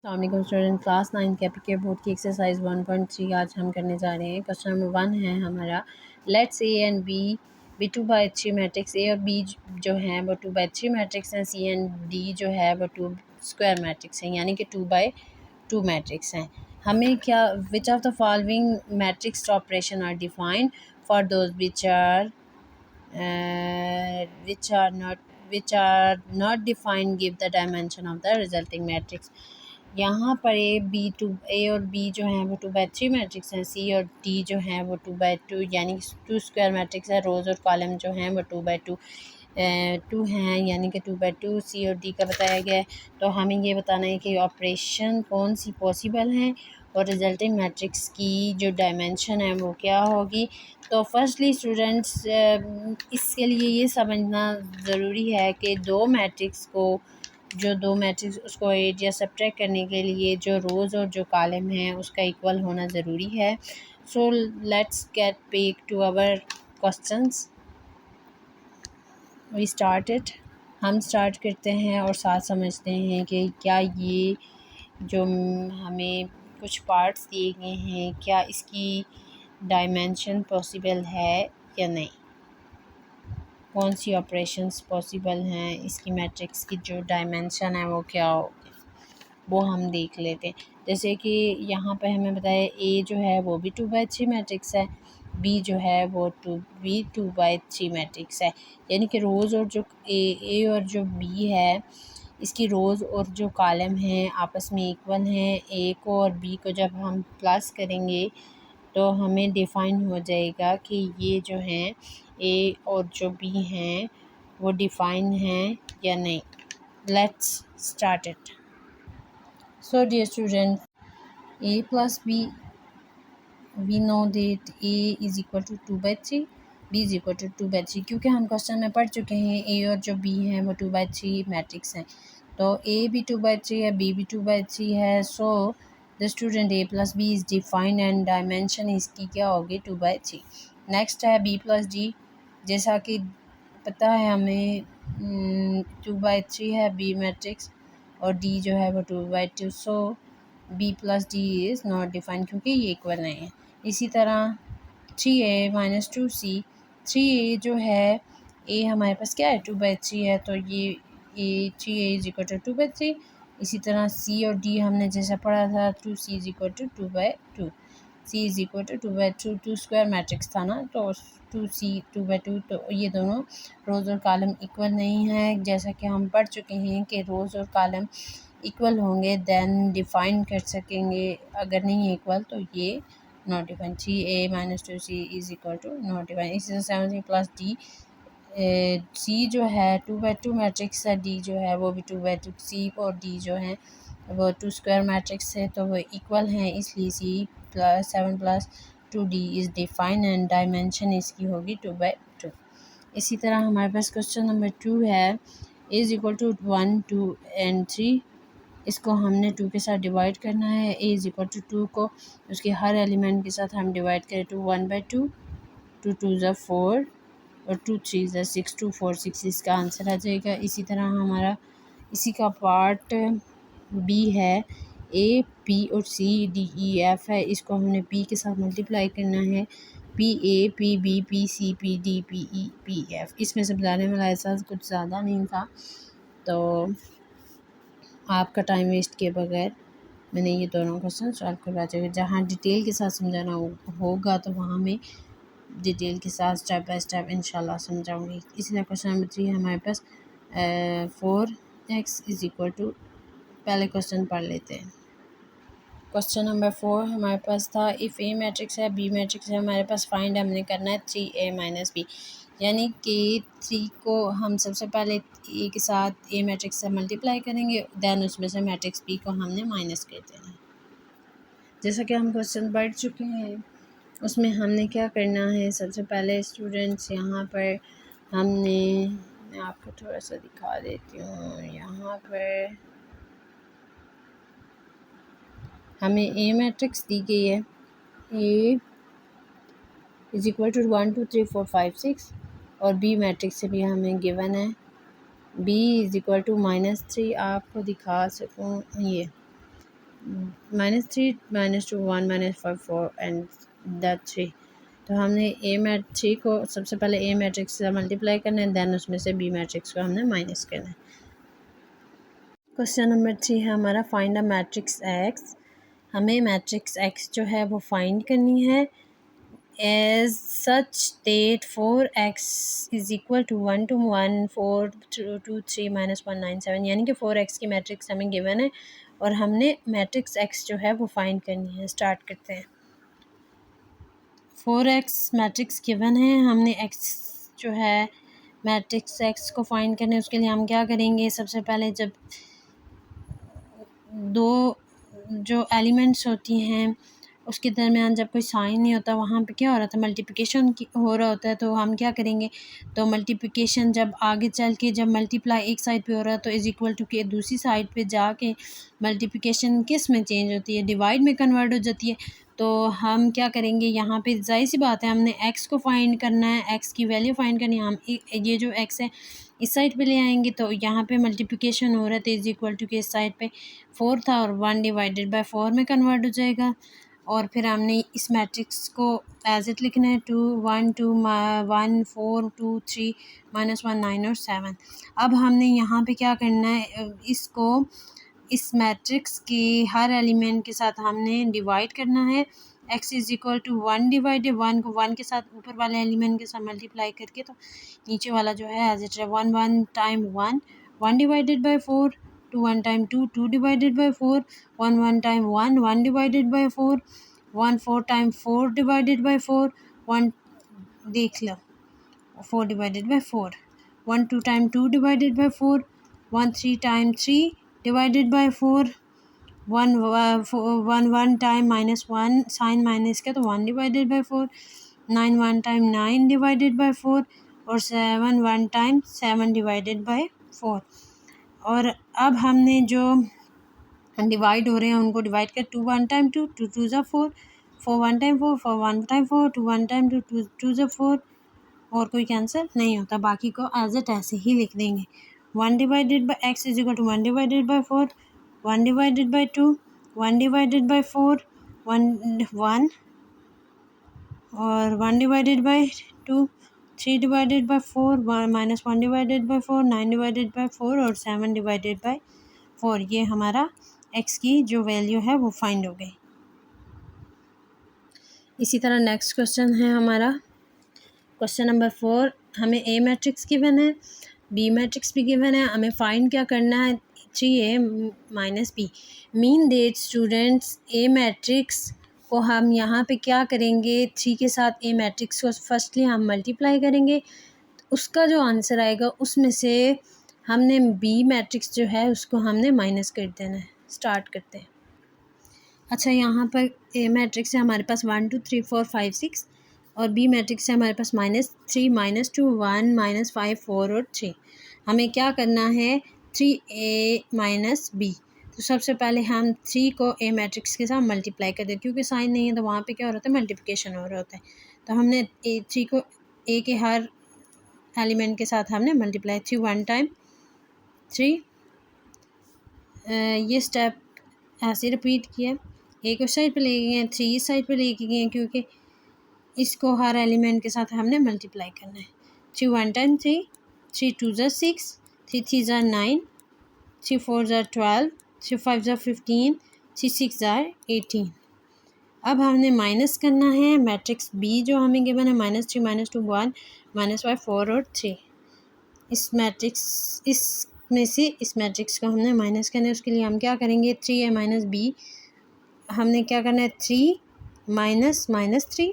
अस्सलाम student class 9 के APK board की एक्सरसाइज 1.3 आज हम करने जा रहे हैं। क्वेश्चन नंबर 1 है हमारा, let's A and B 2/3 matrix. A और बी जो हैं वो 2/3 मैट्रिक्स हैं। सी एंड डी जो है वो 2 स्क्वायर मैट्रिक्स हैं, यानी कि 2/2 मैट्रिक्स हैं। हमें क्या, which of the following matrix operation are defined for those which are not defined, give the dimension of the resulting matrix। यहाँ पर ए और बी जो हैं वो 2/3 मैट्रिक्स हैं। सी और डी जो हैं वो 2/2 यानी 2 स्क्वायर मैट्रिक्स है। रोज़ और कॉलम जो हैं वो 2/2 हैं, यानी कि 2/2 सी और डी का बताया गया है। तो हमें ये बताना है कि ऑपरेशन कौन सी पॉसिबल हैं और रिजल्टिंग मैट्रिक्स की जो डायमेंशन है वो क्या होगी। तो फर्स्टली स्टूडेंट्स, इसके लिए ये समझना ज़रूरी है कि दो मैट्रिक्स उसको एड या सब्ट्रैक्ट करने के लिए जो रोज़ और जो कॉलम है उसका इक्वल होना ज़रूरी है। So let's get back to our questions. We started, हम स्टार्ट करते हैं और साथ समझते हैं कि क्या ये जो हमें कुछ पार्ट्स दिए गए हैं क्या इसकी डायमेंशन पॉसिबल है या नहीं, कौन सी ऑपरेशंस पॉसिबल हैं, इसकी मैट्रिक्स की जो डायमेंशन है वो क्या होगी, वो हम देख लेते हैं। जैसे कि यहाँ पे हमें बताया ए जो है वो भी 2/3 मैट्रिक्स है, बी जो है वो 2/3 मैट्रिक्स है, यानी कि रोज़ और जो ए और जो बी है इसकी रोज़ और जो कॉलम हैं आपस में इक्वल हैं। ए को और बी को जब हम प्लस करेंगे तो हमें डिफ़ाइन हो जाएगा कि ये जो हैं ए और जो बी हैं वो डिफ़ाइन हैं या नहीं। Let's start it. So dear student, a plus b, we know that a is equal to 2/3, b is equal to 2/3, क्योंकि हम क्वेश्चन में पढ़ चुके हैं a और जो b हैं वो 2/3 मैट्रिक्स हैं। तो a भी 2/3 है, b भी 2/3 है। So the student a plus b is defined and dimension इसकी क्या होगी 2/3। नेक्स्ट है b plus d, जैसा कि पता है हमें 2/3 है b मैट्रिक्स और d जो है वो 2/2। सो b plus d is not defined क्योंकि ये इक्वल नहीं है। इसी तरह 3a minus 2c, 3a जो है a हमारे पास क्या है 2/3 है, तो ये 3a इज इक्वल टू 2/3। इसी तरह c और d हमने जैसा पढ़ा था 2c is equal to 2/2, c is equal to 2/2, 2 square matrix था ना, तो 2c 2/2, तो ये दोनों रोज़ और कॉलम इक्वल नहीं है। जैसा कि हम पढ़ चुके हैं कि रोज़ और कॉलम इक्वल होंगे देन डिफ़ाइन कर सकेंगे, अगर नहीं इक्वल तो ये not define. 3a minus 2c is equal to not define. इसी तरह 7 प्लस डी, सी जो है 2/2 मैट्रिक्स है, डी जो है वो भी 2/2, सी और डी जो है वो 2 स्क्वायर मैट्रिक्स है तो वो इक्वल हैं, इसलिए C plus 7 plus 2d is define and dimension इसकी होगी 2/2। इसी तरह हमारे पास क्वेश्चन नंबर 2 है, इज़ इक्वल टू 1 2 एंड 3, इसको हमने 2 के साथ डिवाइड करना है। ए इज़ इक्वल टू 2 को उसके हर एलिमेंट के साथ हम डिवाइड करें तो 1/2, 2 2 ज़ा 4 और 2 3 ज़ा 6, 2 4 6 इसका आंसर आ जाएगा। इसी तरह हमारा इसी का पार्ट बी है, ए पी और सी डी ई एफ है, इसको हमने पी के साथ मल्टीप्लाई करना है। P A P B P C P D P E P F, इसमें से बताने वाला एहसास कुछ ज़्यादा नहीं था, तो आपका टाइम वेस्ट किए बगैर मैंने ये दोनों क्वेश्चन सॉल्व करवा चाहिए। जहाँ डिटेल के साथ समझाना होगा तो वहाँ मैं डिटेल के साथ स्टेप बाय स्टेप इंशाल्लाह समझाऊंगी। इसलिए क्वेश्चन नंबर 3 हमारे पास 4x इज़ इक्वल टू, पहले क्वेश्चन पढ़ लेते हैं। क्वेश्चन नंबर 4 हमारे पास था, इफ़ ए मैट्रिक्स है बी मैट्रिक्स है, हमारे पास फाइंड हमने करना है 3a माइनस बी, यानी कि 3 को हम सबसे पहले ए के साथ ए मैट्रिक्स से मल्टीप्लाई करेंगे, दैन उसमें से मैट्रिक्स बी को हमने माइनस कर देना है। जैसा कि हम क्वेश्चन पढ़ चुके हैं उसमें हमने क्या करना है, सबसे पहले स्टूडेंट्स यहाँ पर हमने, मैं आपको थोड़ा सा दिखा देती हूँ, यहाँ पर हमें ए मैट्रिक्स दी गई है, ए इज इक्वल टू 1 2 3 4 5 6, और बी मैट्रिक्स से भी हमें गिवन है बी इज इक्वल टू -3, आपको दिखा सकूँ ये -3 -2 1 -5 4 एंड दैट 3। तो हमने ए मैट 3 को सबसे पहले ए मैट्रिक्स से मल्टीप्लाई करना है, दैन उसमें से बी मैट्रिक्स को हमने माइनस करना है। क्वेश्चन नंबर 3 है हमारा, फाइंड अ मैट्रिक्स एक्स। हमें मैट्रिक्स एक्स जो है वो फाइंड करनी है as such that 4x is equal to 1 to 1 4 2 3 -1 9 7, यानी कि 4x की मैट्रिक्स हमें गिवन है और हमने मैट्रिक्स एक्स जो है वो फाइंड करनी है। स्टार्ट करते हैं। 4x मैट्रिक्स गिवन है, हमने एक्स जो है मैट्रिक्स एक्स को फाइंड करने, उसके लिए हम क्या करेंगे, सबसे पहले जब दो जो एलिमेंट्स होती हैं उसके दरमियान जब कोई साइन नहीं होता, वहाँ पे क्या हो रहा था, मल्टीप्लिकेशन हो रहा होता है। तो हम क्या करेंगे, तो मल्टीप्लिकेशन जब आगे चल के जब मल्टीप्लाई एक साइड पे हो रहा है तो इज़ इक्वल टू के दूसरी साइड पे जाके मल्टीप्लिकेशन किस में चेंज होती है, डिवाइड में कन्वर्ट हो जाती है। तो हम क्या करेंगे, यहाँ पे जाहिर सी बात है हमने एक्स को फाइंड करना है, एक्स की वैल्यू फाइंड करनी है। हम ये जो एक्स है इस साइड पे ले आएंगे, तो यहाँ पे मल्टीप्लिकेशन हो रहा है तो इज़ इक्वल टू के इस साइड पे 4 था और 1 डिवाइडेड बाय 4 में कन्वर्ट हो जाएगा। और फिर हमने इस मैट्रिक्स को एज इट लिखना है 2 1 2 1 4 2 3 -1 9 और 7। अब हमने यहाँ पे क्या करना है, इसको इस मैट्रिक्स के हर एलिमेंट के साथ हमने डिवाइड करना है। x is equal to 1 divided 1 को 1 के साथ ऊपर वाले एलिमेंट के साथ मल्टीप्लाई करके, तो नीचे वाला जो है एज इट है 1 1 time 1 1 divided by 4 2 1 time 2 2 divided by 4 1 1 time 1 1 divided by 4 1 4 time 4 divided by 4 1 देख लो 4 divided by 4 1 2 time 2 divided by 4 1 3 time 3 divided by 4 1 1 time -1 sign minus का तो 1 divided by 4 9 1 time 9 divided by 4 और 7 1 टाइम 7 डिवाइडेड बाय 4। और अब हमने जो divide हो रहे हैं उनको डिवाइड कर 2 1 टाइम 2 2 2 ज़ा 4 4 1 टाइम 4 4 1 टाइम 4 2 1 टाइम 2 2 2 ज़ा 4 और कोई कैंसिल नहीं होता, बाकी को एज इट ऐसे ही लिख देंगे। 1 divided by X is equal to 1 divided by 4 1 divided by 2 1 divided by 4 1 1 और 1 divided by 2 3 divided by 4 -1 divided by 4 9 divided by 4 और 7 डिवाइडेड बाय 4। ये हमारा एक्स की जो वैल्यू है वो फाइंड हो गई। इसी तरह नेक्स्ट क्वेश्चन है हमारा क्वेश्चन नंबर 4, हमें ए मैट्रिक्स गिवन है, बी मैट्रिक्स भी गिवन है, हमें फाइंड क्या करना है 3a - b। Mean that students A matrix को हम यहाँ पे क्या करेंगे, 3 के साथ ए मैट्रिक्स को फर्स्टली हम मल्टीप्लाई करेंगे, उसका जो आंसर आएगा उसमें से हमने बी मैट्रिक्स जो है उसको हमने माइनस कर देना है। स्टार्ट करते हैं। अच्छा, यहाँ पर ए मैट्रिक्स है हमारे पास 1 2 3 4 5 6 और बी मैट्रिक्स है हमारे पास -3 -2 1 -5 4 और 3। हमें क्या करना है 3a - b। तो सबसे पहले हम 3 को ए मैट्रिक्स के साथ मल्टीप्लाई कर दें, क्योंकि साइन नहीं है तो वहाँ पे क्या हो रहा है, मल्टीप्लिकेशन हो रहा होता है। तो हमने 3 को ए के हर एलिमेंट के साथ हमने मल्टीप्लाई 3 1 टाइम 3 ये स्टेप ऐसे रिपीट किया, एक उस साइड पे ले गए हैं 3 इस साइड पे लेके गए हैं, क्योंकि इसको हर एलिमेंट के साथ हमने मल्टीप्लाई करना है। 3 1 टाइम 3 3 2 ज़ा 6 3 3 ज़ा 9 3 4 ज़ा 12 3 5 ज़ा 15 3 6 ज़ा 18। अब हमने माइनस करना है मैट्रिक्स बी जो हमें गिवन है -3 -2 1 -5 4 और 3। इस में से इस मैट्रिक्स को हमने माइनस करना है, उसके लिए हम क्या करेंगे 3a - b। हमने क्या करना है 3 माइनस -3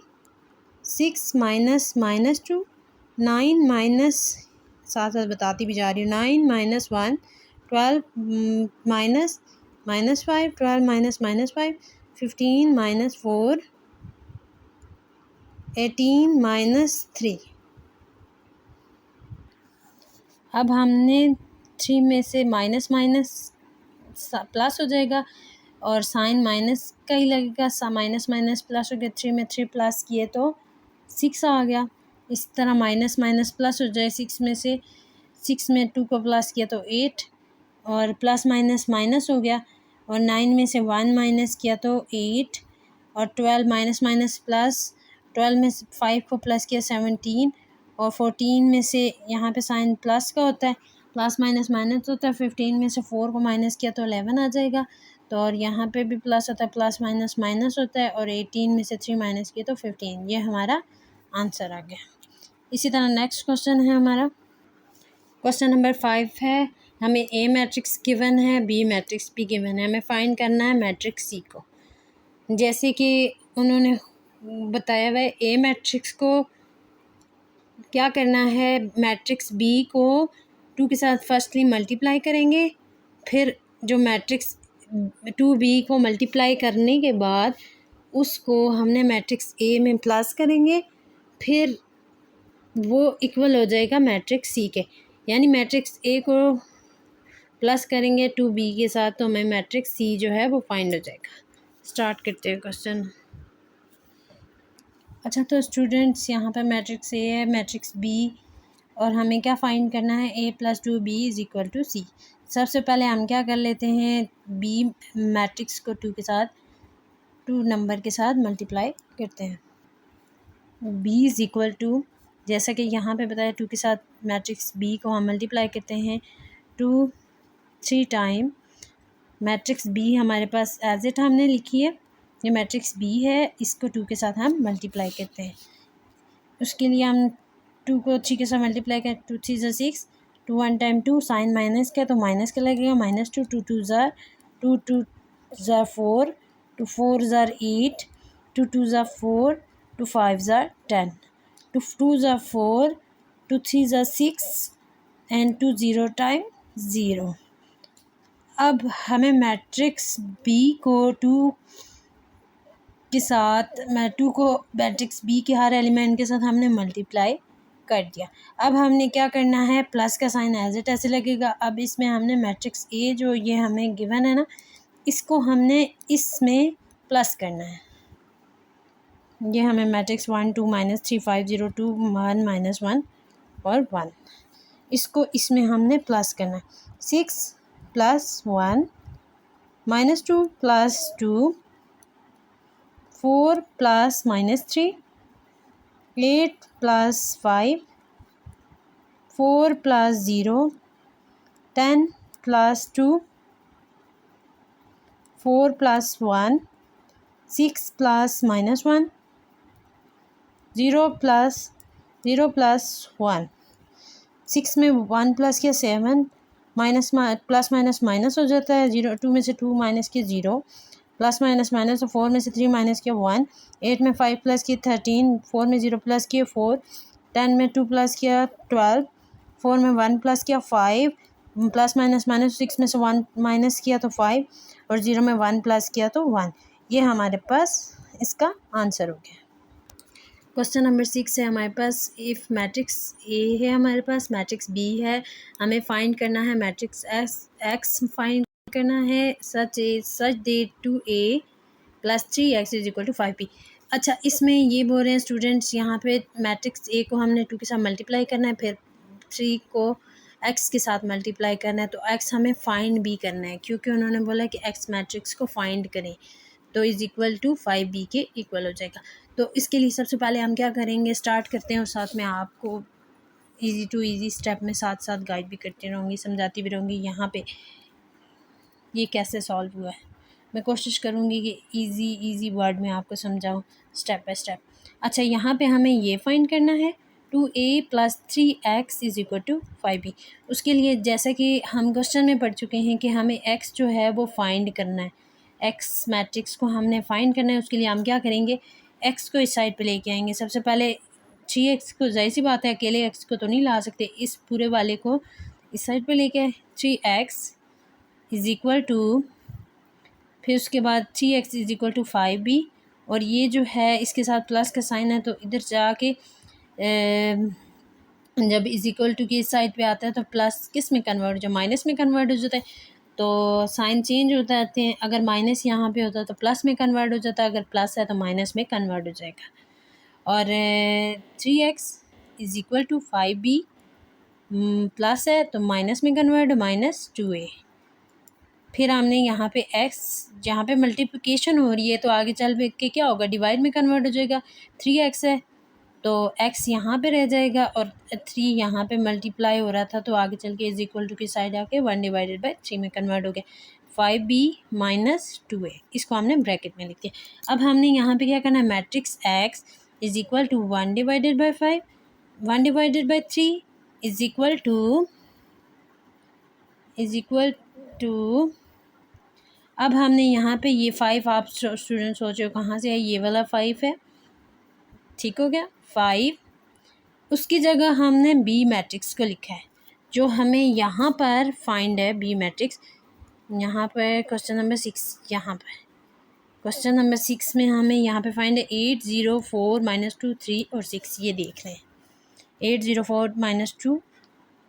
6 -2 9 माइनस साथ साथ बताती भी जा रही हूँ 9 -1 12 -5 12 -5 15 -4 18 -3। अब हमने 3 में से माइनस प्लस हो जाएगा और साइन माइनस का ही लगेगा, माइनस प्लस हो गया, 3 में 3 प्लस किए तो 6 आ गया। इस तरह माइनस प्लस हो जाए, 6 में से 6 में 2 को प्लस किया तो 8 और प्लस माइनस हो गया और 9 में से 1 माइनस किया तो 8, और 12 माइनस माइनस प्लस, 12 में से 5 को प्लस किया 17, और 14 में से यहाँ पे साइन प्लस का होता है, प्लस माइनस माइनस होता है, 15 में से 4 को माइनस किया तो 11 आ जाएगा। तो और यहाँ पे भी प्लस होता है, प्लस माइनस माइनस होता है, और 18 में से 3 माइनस किया तो 15। ये हमारा आंसर आ गया। इसी तरह नेक्स्ट क्वेश्चन है हमारा, क्वेश्चन नंबर 5 है, हमें ए मैट्रिक्स गिवन है, बी मैट्रिक्स भी गिवन है, हमें फाइंड करना है मैट्रिक्स सी को। जैसे कि उन्होंने बताया हुआ है, ए मैट्रिक्स को क्या करना है, मैट्रिक्स बी को 2 के साथ फर्स्टली मल्टीप्लाई करेंगे, फिर जो मैट्रिक्स 2b को मल्टीप्लाई करने के बाद उसको हमने मैट्रिक्स ए में प्लस करेंगे, फिर वो इक्वल हो जाएगा मैट्रिक्स सी के। यानी मैट्रिक्स ए को प्लस करेंगे 2b के साथ तो हमें मैट्रिक्स सी जो है वो फाइंड हो जाएगा। स्टार्ट करते हैं क्वेश्चन। अच्छा, तो स्टूडेंट्स यहाँ पर मैट्रिक्स ए है, मैट्रिक्स बी, और हमें क्या फाइंड करना है, a plus 2b is equal to C. सबसे पहले हम क्या कर लेते हैं, बी मैट्रिक्स को 2 के साथ, 2 नंबर के साथ मल्टीप्लाई करते हैं। b इज़ इक्वल टू, जैसा कि यहाँ पे बताया 2 के साथ मैट्रिक्स b को हम मल्टीप्लाई करते हैं 2 3 टाइम मैट्रिक्स b हमारे पास एज इट हमने लिखी है, ये मैट्रिक्स b है, इसको 2 के साथ हम मल्टीप्लाई करते हैं। उसके लिए हम 2 को 3 के साथ मल्टीप्लाई करें, 2 3 ज़ा 6, 2 1 टाइम 2, साइन माइनस का तो माइनस का लगेगा, -2, 2 2 ज़ा 2, 2 ज़ा 4, 2 4 ज़ा 8, 2 2 ज़ा 4, 2 5 ज़ा 10, 2 2 ज़ा 4, 2 3 ज़ा 6, एंड 2 0 टाइम 0। अब हमें मैट्रिक्स बी को 2 के साथ, मैं 2 को मैट्रिक्स बी के हर एलिमेंट के साथ हमने मल्टीप्लाई कर दिया। अब हमने क्या करना है, प्लस का साइन एज इट ऐसे लगेगा। अब इसमें हमने मैट्रिक्स ए जो ये हमें गिवन है ना, इसको हमने इसमें प्लस करना है। ये हमें मैट्रिक्स 1 2 -3 5 0 2 1 -1 और 1, इसको इसमें हमने प्लस करना है। 6 + 1 -2 + 2, 4 + -3, 8 + 5, 4 + 0, 10 + 2, 4 + 1, 6 + -1, 0 + 1। 6 में 1 प्लस किया 7, माइनस प्लस माइनस माइनस हो जाता है, 0 2 में से 2 माइनस किया 0, प्लस माइनस माइनस, तो 4 में से 3 माइनस किया 1, 8 में 5 प्लस किया 13, 4 में 0 प्लस किया 4, 10 में 2 प्लस किया 12, 4 में 1 प्लस किया 5, प्लस माइनस माइनस, 6 में से 1 माइनस किया तो 5, और 0 में 1 प्लस किया तो 1। ये हमारे पास इसका आंसर हो गया। क्वेश्चन नंबर 6 है हमारे पास, इफ़ मैट्रिक्स ए है, हमारे पास मैट्रिक्स बी है, हमें फाइंड करना है मैट्रिक्स एक्स फाइंड करना है, सच दे 2a + 3x = 5b। अच्छा, इसमें ये बोल रहे हैं स्टूडेंट्स, यहाँ पे मैट्रिक्स ए को हमने 2 के साथ मल्टीप्लाई करना है, फिर 3 को x के साथ मल्टीप्लाई करना है, तो x हमें फाइंड भी करना है, क्योंकि उन्होंने बोला कि x मैट्रिक्स को फाइंड करें, तो इज़ इक्वल टू 5b के इक्वल हो जाएगा। तो इसके लिए सबसे पहले हम क्या करेंगे, स्टार्ट करते हैं, और साथ में आपको इजी टू इजी स्टेप में साथ साथ गाइड भी करती रहूँगी, समझाती भी रहूँगी यहाँ पे ये कैसे सॉल्व हुआ है। मैं कोशिश करूँगी कि इजी वर्ड में आपको समझाऊँ स्टेप बाय स्टेप। अच्छा, यहाँ पे हमें ये फाइंड करना है 2a + 3x = 5b। उसके लिए जैसा कि हम क्वेश्चन में पढ़ चुके हैं कि हमें x जो है वो फाइंड करना है, x मैट्रिक्स को हमने फाइंड करना है। उसके लिए हम क्या करेंगे, x को इस साइड पे लेके आएंगे। सबसे पहले 3x को, जाहिर सी बात है अकेले x को तो नहीं ला सकते, इस पूरे वाले को इस साइड पे लेके आए, 3x = फिर उसके बाद 3x = 5b, और ये जो है इसके साथ प्लस का साइन है, तो इधर जाके जब = की इस साइड पे आता है तो प्लस किस में कन्वर्ट हो जाए, माइनस में कन्वर्ट हो जाता है। तो साइन चेंज हो जाते हैं, अगर माइनस यहाँ पे होता है तो प्लस में कन्वर्ट हो जाता है, अगर प्लस है तो माइनस में कन्वर्ट हो जाएगा। और 3x = 5b, प्लस है तो माइनस में कन्वर्ट, -2a। फिर हमने यहाँ पे x, जहाँ पे मल्टीप्लिकेशन हो रही है तो आगे चल के क्या होगा, डिवाइड में कन्वर्ट हो जाएगा। 3x है तो x यहाँ पे रह जाएगा और 3 यहाँ पे मल्टीप्लाई हो रहा था तो आगे चल के इज इक्वल टू की साइड आके 1/3 में कन्वर्ट हो गया। 5b - 2a, इसको हमने ब्रैकेट में लिख दिया। अब हमने यहाँ पे क्या करना है, matrix x is equal to 1/5, 1/3 is equal to अब हमने यहाँ पे ये 5, आप स्टूडेंट सोच रहे हो कहाँ से है, ये वाला 5 है, ठीक हो गया 5। उसकी जगह हमने बी मैट्रिक्स को लिखा है जो हमें यहाँ पर फाइंड है, बी मैट्रिक्स। यहाँ पर क्वेश्चन नंबर 6, यहाँ पर क्वेश्चन नंबर 6 में हमें यहाँ पे फाइंड है 8, 0, 4, -2, 3 और 6। ये देख रहे हैं 8, 0, 4, -2,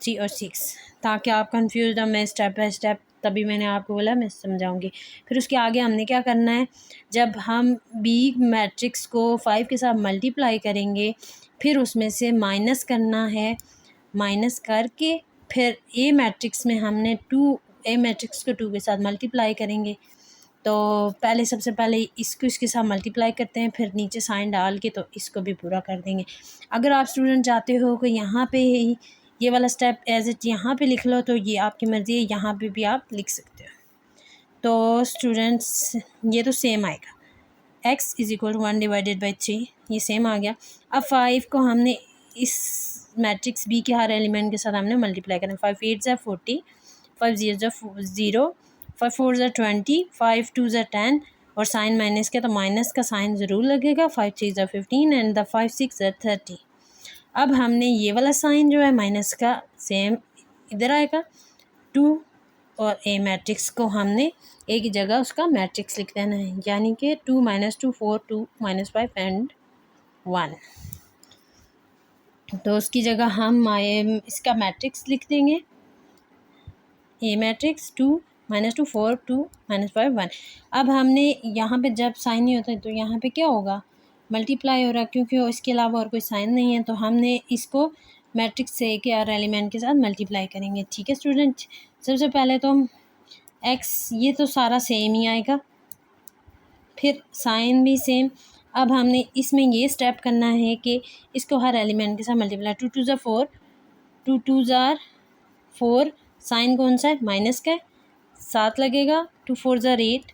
3 और 6, ताकि आप कंफ्यूज ना, मैं स्टेप बाय स्टेप, तभी मैंने आपको बोला मैं समझाऊंगी। फिर उसके आगे हमने क्या करना है, जब हम बी मैट्रिक्स को 5 के साथ मल्टीप्लाई करेंगे फिर उसमें से माइनस करना है, माइनस करके फिर ए मैट्रिक्स में हमने ए मैट्रिक्स को 2 के साथ मल्टीप्लाई करेंगे। तो पहले सबसे पहले इसको इसके साथ मल्टीप्लाई करते हैं, फिर नीचे साइन डाल के तो इसको भी पूरा कर देंगे। अगर आप स्टूडेंट चाहते हो कि यहाँ पे ये वाला स्टेप एज इट यहाँ पे लिख लो तो ये आपकी मर्ज़ी है, यहाँ पे भी आप लिख सकते हो। तो स्टूडेंट्स ये तो सेम आएगा, x इज इक्वल टू 1/3, ये सेम आ गया। अब 5 को हमने इस मैट्रिक्स बी के हर एलिमेंट के साथ हमने मल्टीप्लाई करना। 5 8 ज़ा 40, 5 0 ज़ा 0, 5 4 ज़ा 20, 5 2 ज़ा 10 और साइन माइनस के तो माइनस का साइन ज़रूर लगेगा। 5 3 ज़ा 15 एंड द 5 6 ज़ा 30। अब हमने ये वाला साइन जो है माइनस का सेम इधर आएगा 2 और ए मैट्रिक्स को हमने एक ही जगह उसका मैट्रिक्स लिख देना है, यानी कि 2 - 2 4, 2 - 5 एंड 1। तो उसकी जगह हम इसका मैट्रिक्स लिख देंगे, ए मैट्रिक्स 2 - 2 4, 2 - 5 1। अब हमने यहाँ पे जब साइन नहीं होता तो यहाँ पे क्या होगा, मल्टीप्लाई हो रहा, क्योंकि इसके अलावा और कोई साइन नहीं है तो हमने इसको मैट्रिक्स से एक या एलिमेंट के साथ मल्टीप्लाई करेंगे। ठीक है स्टूडेंट, सबसे पहले तो हम एक्स, ये तो सारा सेम ही आएगा, फिर साइन भी सेम। अब हमने इसमें ये स्टेप करना है कि इसको हर एलिमेंट के साथ मल्टीप्लाई। 2 2 ज़ा 4, 2 2 ज़ा 4, साइन कौन सा है, माइनस का है, 7 लगेगा। 2 4 ज़ा 8,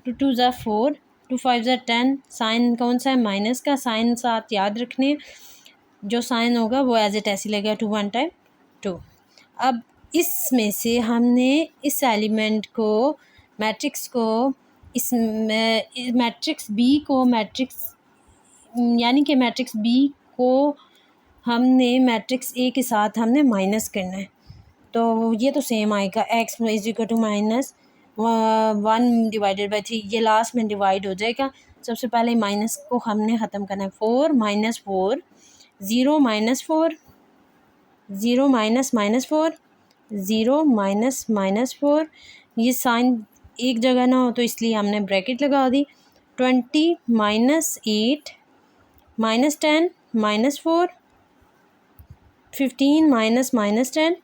2 2 ज़ा 4, 2 5 ज़ा 10, साइन कौन सा है, माइनस का। साइन 7 याद रखने, जो साइन होगा वो एज इट ऐसे लगेगा, 2 1 टाइम 2। अब इसमें से हमने इस एलिमेंट को, मैट्रिक्स को, इस मैट्रिक्स बी को, मैट्रिक्स यानी कि मैट्रिक्स बी को हमने मैट्रिक्स ए के साथ हमने माइनस करना है। तो ये तो सेम आएगा, x इज इक्वल टू -1/3, ये लास्ट में डिवाइड हो जाएगा। सबसे पहले माइनस को हमने ख़त्म करना है। 4 - 4, 0 - 4, 0 - -4, 0 - -4, ये साइन एक जगह ना हो तो इसलिए हमने ब्रैकेट लगा दी। 20 - 8 - 10 - 4, 15 - -10,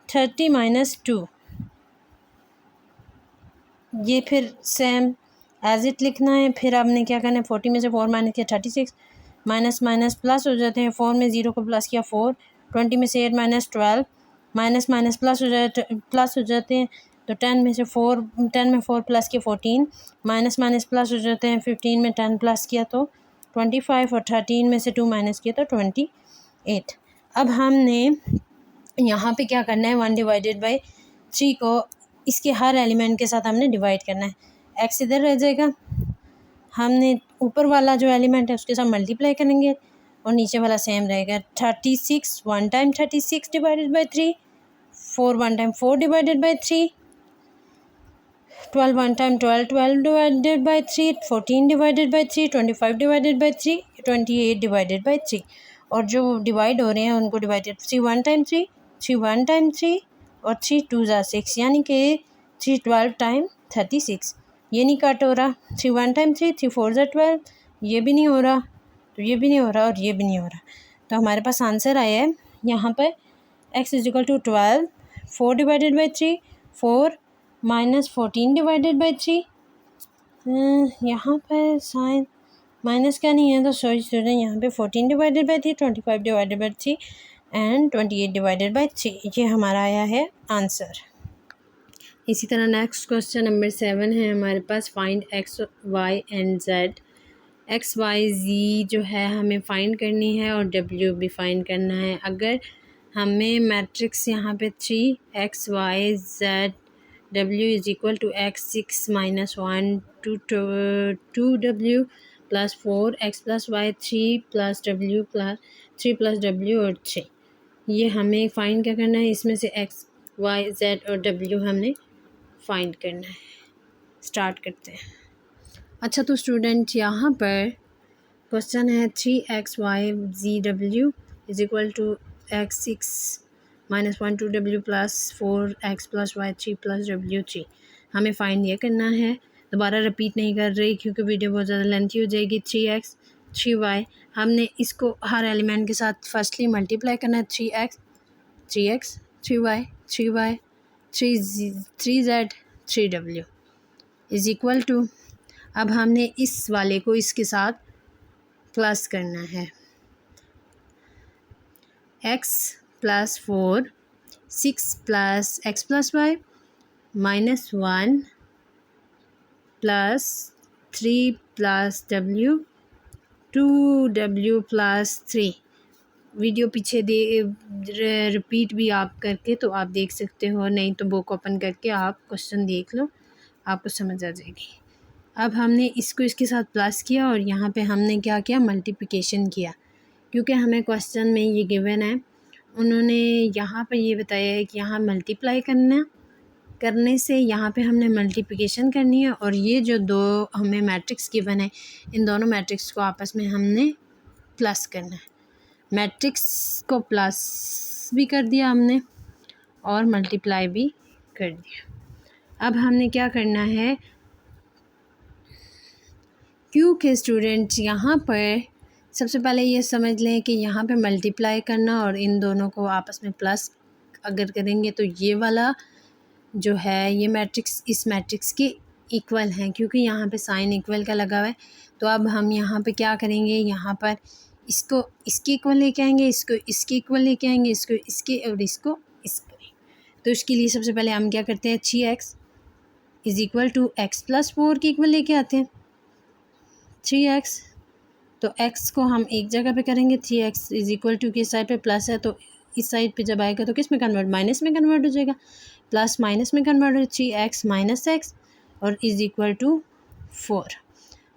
30 - 2। ये फिर सेम एज इट लिखना है। फिर आपने क्या करना है, 40 में से 4 माइनस किया 36, माइनस माइनस प्लस हो जाते हैं। 4 में 0 को प्लस किया 4, 20 में से 8 - 12, माइनस माइनस प्लस हो जाते हैं। तो 10 में 4 प्लस किया 14, माइनस माइनस प्लस हो जाते हैं। 15 में 10 प्लस किया तो 25 और 13 में से 2 माइनस किया तो 28। अब हमने यहाँ पे क्या करना है, 1/3 को इसके हर एलिमेंट के साथ हमने डिवाइड करना है। एक्स इधर रह जाएगा, हमने ऊपर वाला जो एलिमेंट है उसके साथ मल्टीप्लाई करेंगे और नीचे वाला सेम रहेगा। 36 1 time 36 divided by 3, 4 1 time 4 divided by 3, 12 1 time 12 divided by 3, 14 divided by 3, 25 divided by 3, 28 divided by 3। और जो डिवाइड हो रहे हैं उनको डिवाइडेड 3 1 टाइम 3, 3 1 टाइम 3 और 3 2 ज़ा 6, यानी कि 3 12 टाइम 36। ये नहीं कट हो रहा। 3 1 टाइम 3, 3 4 ज़ा 12, ये भी नहीं हो रहा, तो ये भी नहीं हो रहा और ये भी नहीं हो रहा। तो हमारे पास आंसर आया है यहाँ पर x is equal to 12, 4 divided by 3, 4 -14 divided by 3। यहाँ पर साइन माइनस का नहीं है तो सॉरी स्टूडेंट, यहाँ पे 14 divided by 3, 25 divided by 3 and 28 divided by 3, ये हमारा आया है आंसर। इसी तरह नेक्स्ट क्वेश्चन नंबर 7 है हमारे पास, find X Y and Z. X Y Z जो है हमें फाइंड करनी है और डब्ल्यू भी फाइंड करना है। अगर हमें मैट्रिक्स यहाँ पे 3 XY Z W is equal to X6 - 1 2W plus 4X plus Y 3 plus W और 3, ये हमें फाइंड क्या करना है, इसमें से X Y Z और W हमने फाइंड करना है। स्टार्ट करते हैं। अच्छा तो स्टूडेंट यहाँ पर क्वेश्चन है 3XYZW is equal to X6 - 1 2W plus 4X plus Y 3 plus W 3, हमें फाइंड ये करना है। दोबारा रिपीट नहीं कर रही क्योंकि वीडियो बहुत ज़्यादा लेंथी हो जाएगी। 3X 3Y, हमने इसको हर एलिमेंट के साथ फर्स्टली मल्टीप्लाई करना है। 3X 3Y 3Y 3Z 3W is equal to, अब हमने इस वाले को इसके साथ प्लस करना है। X plus 4 6 plus X plus Y -1 plus 3 plus W 2W plus 3। Video पीछे रिपीट भी आप करके तो आप देख सकते हो, नहीं तो बुक ओपन करके आप क्वेश्चन देख लो, आपको समझ आ जाएगी। अब हमने इसको इसके साथ प्लस किया और यहाँ पे हमने क्या किया, मल्टीप्लिकेशन किया, क्योंकि हमें क्वेश्चन में ये गिवन है। उन्होंने यहाँ पे ये बताया है कि यहाँ मल्टीप्लाई करने से यहाँ पे हमने मल्टीप्लिकेशन करनी है, और ये जो दो हमें मैट्रिक्स गिवन है, इन दोनों मैट्रिक्स को आपस में हमने प्लस करना है। मैट्रिक्स को प्लस भी कर दिया हमने और मल्टीप्लाई भी कर दिया। अब हमने क्या करना है, क्योंकि स्टूडेंट यहाँ पर सबसे पहले ये समझ लें कि यहाँ पे मल्टीप्लाई करना और इन दोनों को आपस में प्लस अगर करेंगे तो ये वाला जो है ये मैट्रिक्स इस मैट्रिक्स के इक्वल हैं, क्योंकि यहाँ पे साइन इक्वल का लगा हुआ है। तो अब हम यहाँ पे क्या करेंगे, यहाँ पर इसको इसके इक्वल लेके आएंगे, इसको इसके इक्वल लेके आएंगे, इसको इसके और इसको इसके। तो इसके लिए सबसे पहले हम क्या करते हैं, 3X is equal to X plus 4 के इक्वल लेके आते हैं। 3X, तो X को हम एक जगह पे करेंगे, 3X इज़ इक्वल टू की साइड पे प्लस है तो इस साइड पे जब आएगा तो किस में कन्वर्ट, माइनस में कन्वर्ट हो जाएगा, प्लस माइनस में कन्वर्ट हो, 3X माइनस X और इज़ इक्वल टू 4।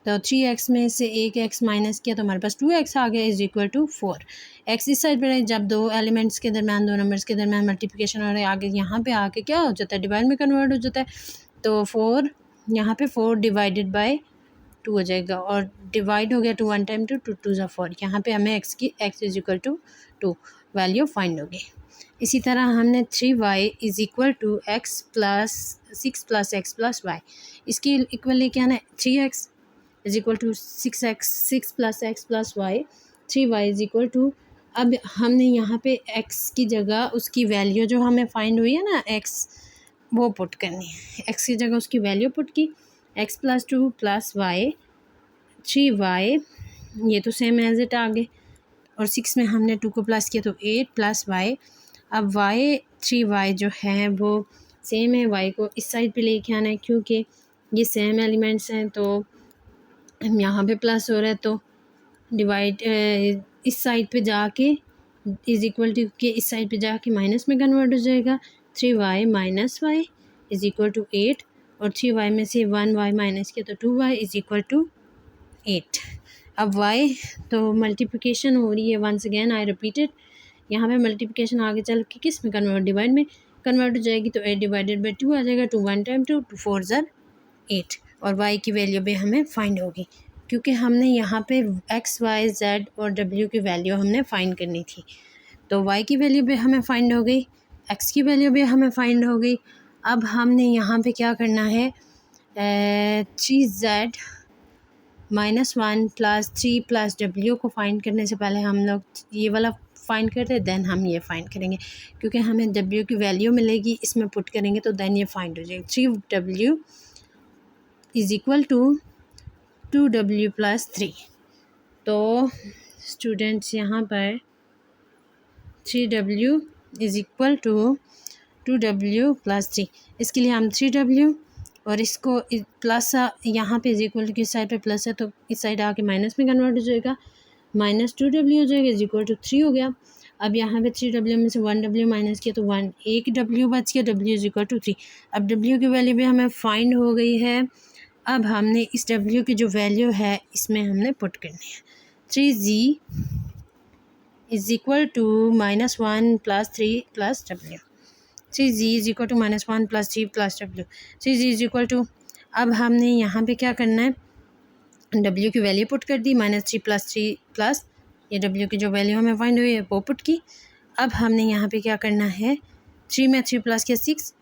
तो 3X में से एक X माइनस किया तो हमारे पास 2X आ गया इज़ इक्वल टू 4। X इस साइड पर है, जब दो एलिमेंट्स के दरम्यान, दो नंबर्स के दरम्यान मल्टीप्लिकेशन हो रहा है, आगे यहाँ पे आके क्या हो जाता है, डिवाइड में कन्वर्ट हो जाता है। तो 4 यहाँ पे 4 डिवाइडेड बाई 2 हो जाएगा, और डिवाइड हो गया 2 1 टाइम 2 2 2 4। यहाँ पे हमें x is equal to 2 value find होगी। इसी तरह हमने 3y is equal to x plus 6 plus x plus y, इसकी इक्वल लेके आना है। 3x is equal to 6x 6 plus x plus y, 3y is equal to, अब हमने यहाँ पे x की जगह उसकी वैल्यू जो हमें फाइंड हुई है ना x, वो पुट करनी है। x की जगह उसकी वैल्यू पुट की, x plus 2 plus y 3y, ये तो सेम एज इट आ गए, और 6 में हमने 2 को प्लस किया तो 8 प्लस y। अब y 3y जो है वो सेम है, y को इस साइड पे लेके आना है, क्योंकि ये सेम एलिमेंट्स हैं। तो हम यहाँ पे प्लस हो रहा है तो डिवाइड इस साइड पे जाके इज़ इक्वल टू के इस साइड पे जाके माइनस में कन्वर्ट हो जाएगा। 3y minus y is equal to 8, और 3y में से 1y माइनस किया तो 2y इज़ इक्वल टू 8। अब y तो मल्टीप्लिकेशन हो रही है, वंस अगेन आई रिपीटेड, यहाँ पे मल्टीप्लिकेशन आगे चल के किस में कन्वर्ट, डिवाइड में कन्वर्ट हो जाएगी। तो 8 डिवाइडेड बाई 2 आ जाएगा, 2 1 टाइम 2 2 4 ज़र 8, और y की वैल्यू भी हमें फाइंड होगी, क्योंकि हमने यहाँ पे x y z और w की वैल्यू हमने फाइंड करनी थी। तो y की वैल्यू भी हमें फाइंड हो गई, x की वैल्यू भी हमें फाइंड हो गई। अब हमने यहाँ पे क्या करना है, 3z -1 प्लस 3 प्लस w को फाइंड करने से पहले हम लोग ये वाला फाइंड करते हैं, देन हम ये फाइंड करेंगे, क्योंकि हमें W की वैल्यू मिलेगी, इसमें पुट करेंगे तो देन ये फाइंड हो जाएगा। 3W is equal to 2W plus 3। तो स्टूडेंट्स यहाँ पर 3W is equal to 2W plus 3, इसके लिए हम 3W और इसको प्लस यहाँ पे इज इक्वल की साइड पे प्लस है तो इस साइड आके माइनस में कन्वर्ट हो जाएगा, -2W हो जाएगा इज इक्वल टू 3 हो गया। अब यहाँ पे 3W में से 1W माइनस किया तो 1 W बच गया, W इज इक्वल टू 3। अब W की वैल्यू भी हमें फाइंड हो गई है। अब हमने इस W की जो वैल्यू है इसमें हमने पुट करनी है। 3Z is equal to -1 plus 3 plus W। 3Z is equal to -1 plus 3 plus W। 3Z is equal to, अब हमने यहाँ पे क्या करना है, W की वैल्यू पुट कर दी, -3 प्लस 3 प्लस ये W की जो वैल्यू हमें फाइंड हुई है वो पुट की। अब हमने यहाँ पे क्या करना है, 3 में 3 प्लस किया 6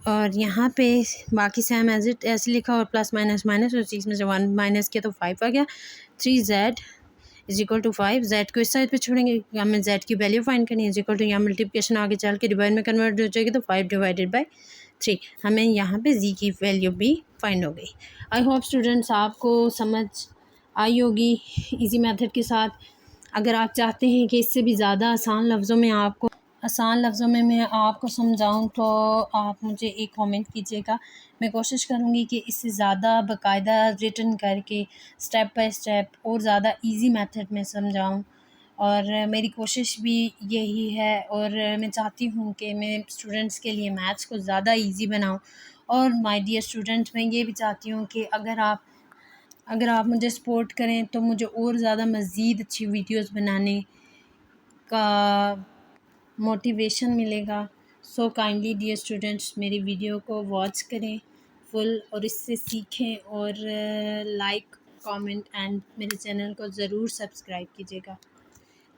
और यहाँ पे बाकी सेम एज इट ऐसे लिखा और प्लस माइनस माइनस और 6 में से 1 माइनस किया तो 5 आ गया। 3Z is equal to 5, Z को इस साइड पे छोड़ेंगे, हमें Z की वैल्यू फाइंड करनी है, इज इक्वल टू यहाँ मल्टीप्लिकेशन आगे चल के डिवाइड में कन्वर्ट हो जाएगी तो 5 डिवाइडेड बाई 3, हमें यहाँ पे Z की वैल्यू भी फाइंड हो गई। आई होप स्टूडेंट्स आपको समझ आई होगी इजी मेथड के साथ। अगर आप चाहते हैं कि इससे भी ज़्यादा आसान लफ्ज़ों में मैं आपको समझाऊं तो आप मुझे एक कमेंट कीजिएगा, मैं कोशिश करूंगी कि इससे ज़्यादा बाकायदा रिटन करके स्टेप बाय स्टेप और ज़्यादा इजी मेथड में समझाऊं, और मेरी कोशिश भी यही है। और मैं चाहती हूँ कि मैं स्टूडेंट्स के लिए मैथ्स को ज़्यादा इजी बनाऊं। और माय डियर स्टूडेंट, मैं ये भी चाहती हूँ कि अगर आप मुझे सपोर्ट करें तो मुझे और ज़्यादा मज़ीद अच्छी वीडियोस बनाने का मोटिवेशन मिलेगा। सो काइंडली डियर स्टूडेंट्स, मेरी वीडियो को वॉच करें फुल और इससे सीखें, और लाइक कमेंट एंड मेरे चैनल को ज़रूर सब्सक्राइब कीजिएगा।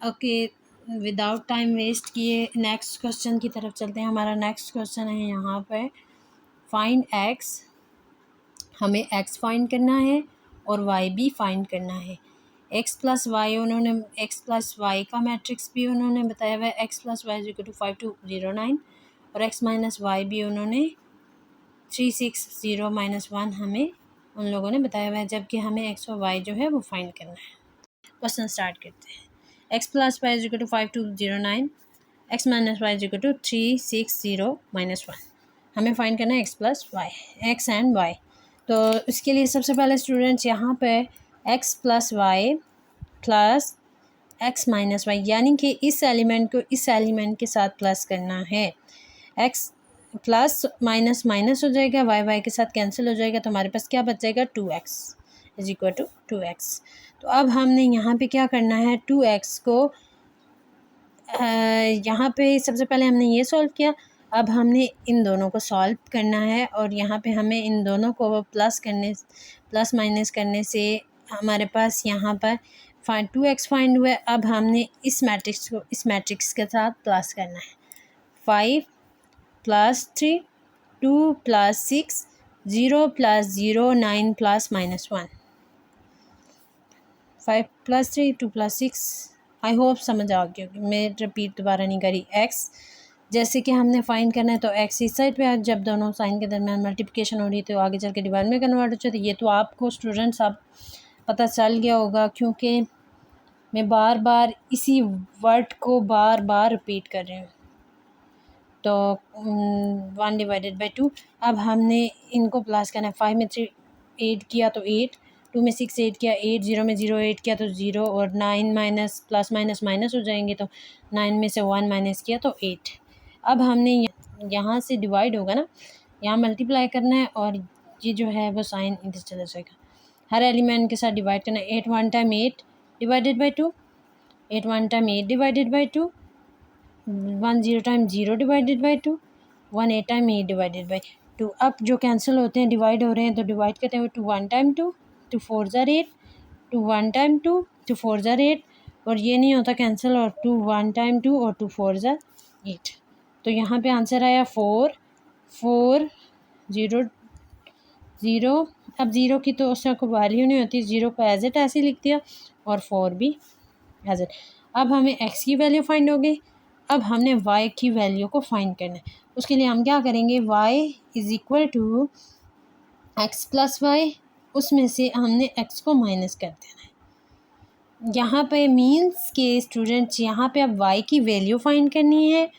ओके, विदाउट टाइम वेस्ट किए नेक्स्ट क्वेश्चन की तरफ चलते हैं। हमारा नेक्स्ट क्वेश्चन है यहाँ पर फाइंड एक्स। हमें एक्स फाइंड करना है और वाई भी फाइंड करना है। X plus Y X plus Y का मैट्रिक्स भी उन्होंने बताया हुआ है, X plus Y is equal to 5 2 0 9, और एक्स माइनस वाई भी उन्होंने 3 6 0 -1 हमें उन लोगों ने बताया हुआ है, जबकि हमें एक्स और वाई जो है वो फाइंड करना है। क्वेश्चन स्टार्ट करते हैं। X plus Y is equal to 5 2 0 9, X minus Y is equal to 3 6 0 -1। हमें फाइंड करना है X plus Y, X and Y. तो इसके लिए सबसे पहले स्टूडेंट्स यहाँ पे X plus Y plus X minus Y, यानी कि इस एलिमेंट को इस एलिमेंट के साथ प्लस करना है। एक्स प्लस माइनस माइनस हो जाएगा, वाई वाई के साथ कैंसिल हो जाएगा, तो हमारे पास क्या बच जाएगा 2x is equal to 2x। तो अब हमने यहाँ पे क्या करना है, 2x को यहाँ पे सबसे पहले हमने ये सॉल्व किया, अब हमने इन दोनों को सॉल्व करना है, और यहाँ पे हमें इन दोनों को प्लस माइनस करने से हमारे पास यहाँ पर 2x फाइंड हुआ है। अब हमने इस मैट्रिक्स को इस मैट्रिक्स के साथ प्लस करना है। 5 plus 3 2 plus 6 0 plus 0 9 plus -1, 5 plus 3 2 plus 6। I hope समझ आ गई होगी, मैं रिपीट दोबारा नहीं करी। एक्स जैसे कि हमने फाइंड करना है तो एक्स इस साइड पे जब दोनों साइन के दरमियान मल्टीप्लिकेशन हो रही है तो आगे चल के डिवाइड में कन्वर्ट हो जाती है। ये तो आपको स्टूडेंट्स अब पता चल गया होगा, क्योंकि मैं बार बार इसी वर्ड को बार बार रिपीट कर रही हूँ। तो 1 डिवाइडेड बाई 2। अब हमने इनको प्लस करना है। 5 में 3 8 किया तो 8, 2 में 6 8 किया 8, 0 में 0 8 किया तो 0, और 9 माइनस प्लस माइनस माइनस हो जाएंगे, तो 9 में से 1 माइनस किया तो 8। अब हमने यहाँ से डिवाइड होगा ना, यहाँ मल्टीप्लाई करना है, और ये जो है वो साइन इधर चला जाएगा। हर एलिमेंट के साथ डिवाइड करना है। 8 1 time 8 divided by 2, 8 1 time 8 divided by 2, 1 0 time 0 divided by 2, 1 8 time 8 divided by 2। अब जो कैंसिल होते हैं डिवाइड हो रहे हैं तो डिवाइड करते हैं 2 1 टाइम 2, 2 4 ज़ार 8, 2 1 टाइम 2, 2 4 ज़ार 8, और ये नहीं होता कैंसिल, और 2 1 टाइम 2 और 2 4 ज़ार 8। तो यहाँ पे आंसर आया 4 4 0 0। अब 0 की तो उसका कोई वैल्यू नहीं होती, 0 को एज इट ऐसे लिख दिया, और 4 भी एज इट। अब हमें x की वैल्यू फाइंड हो गई। अब हमने y की वैल्यू को फाइंड करना है। उसके लिए हम क्या करेंगे, y is equal to X plus Y, उसमें से हमने x को माइनस कर देना है। यहाँ पे मीन्स के स्टूडेंट्स, यहाँ पे अब y की वैल्यू फाइंड करनी है।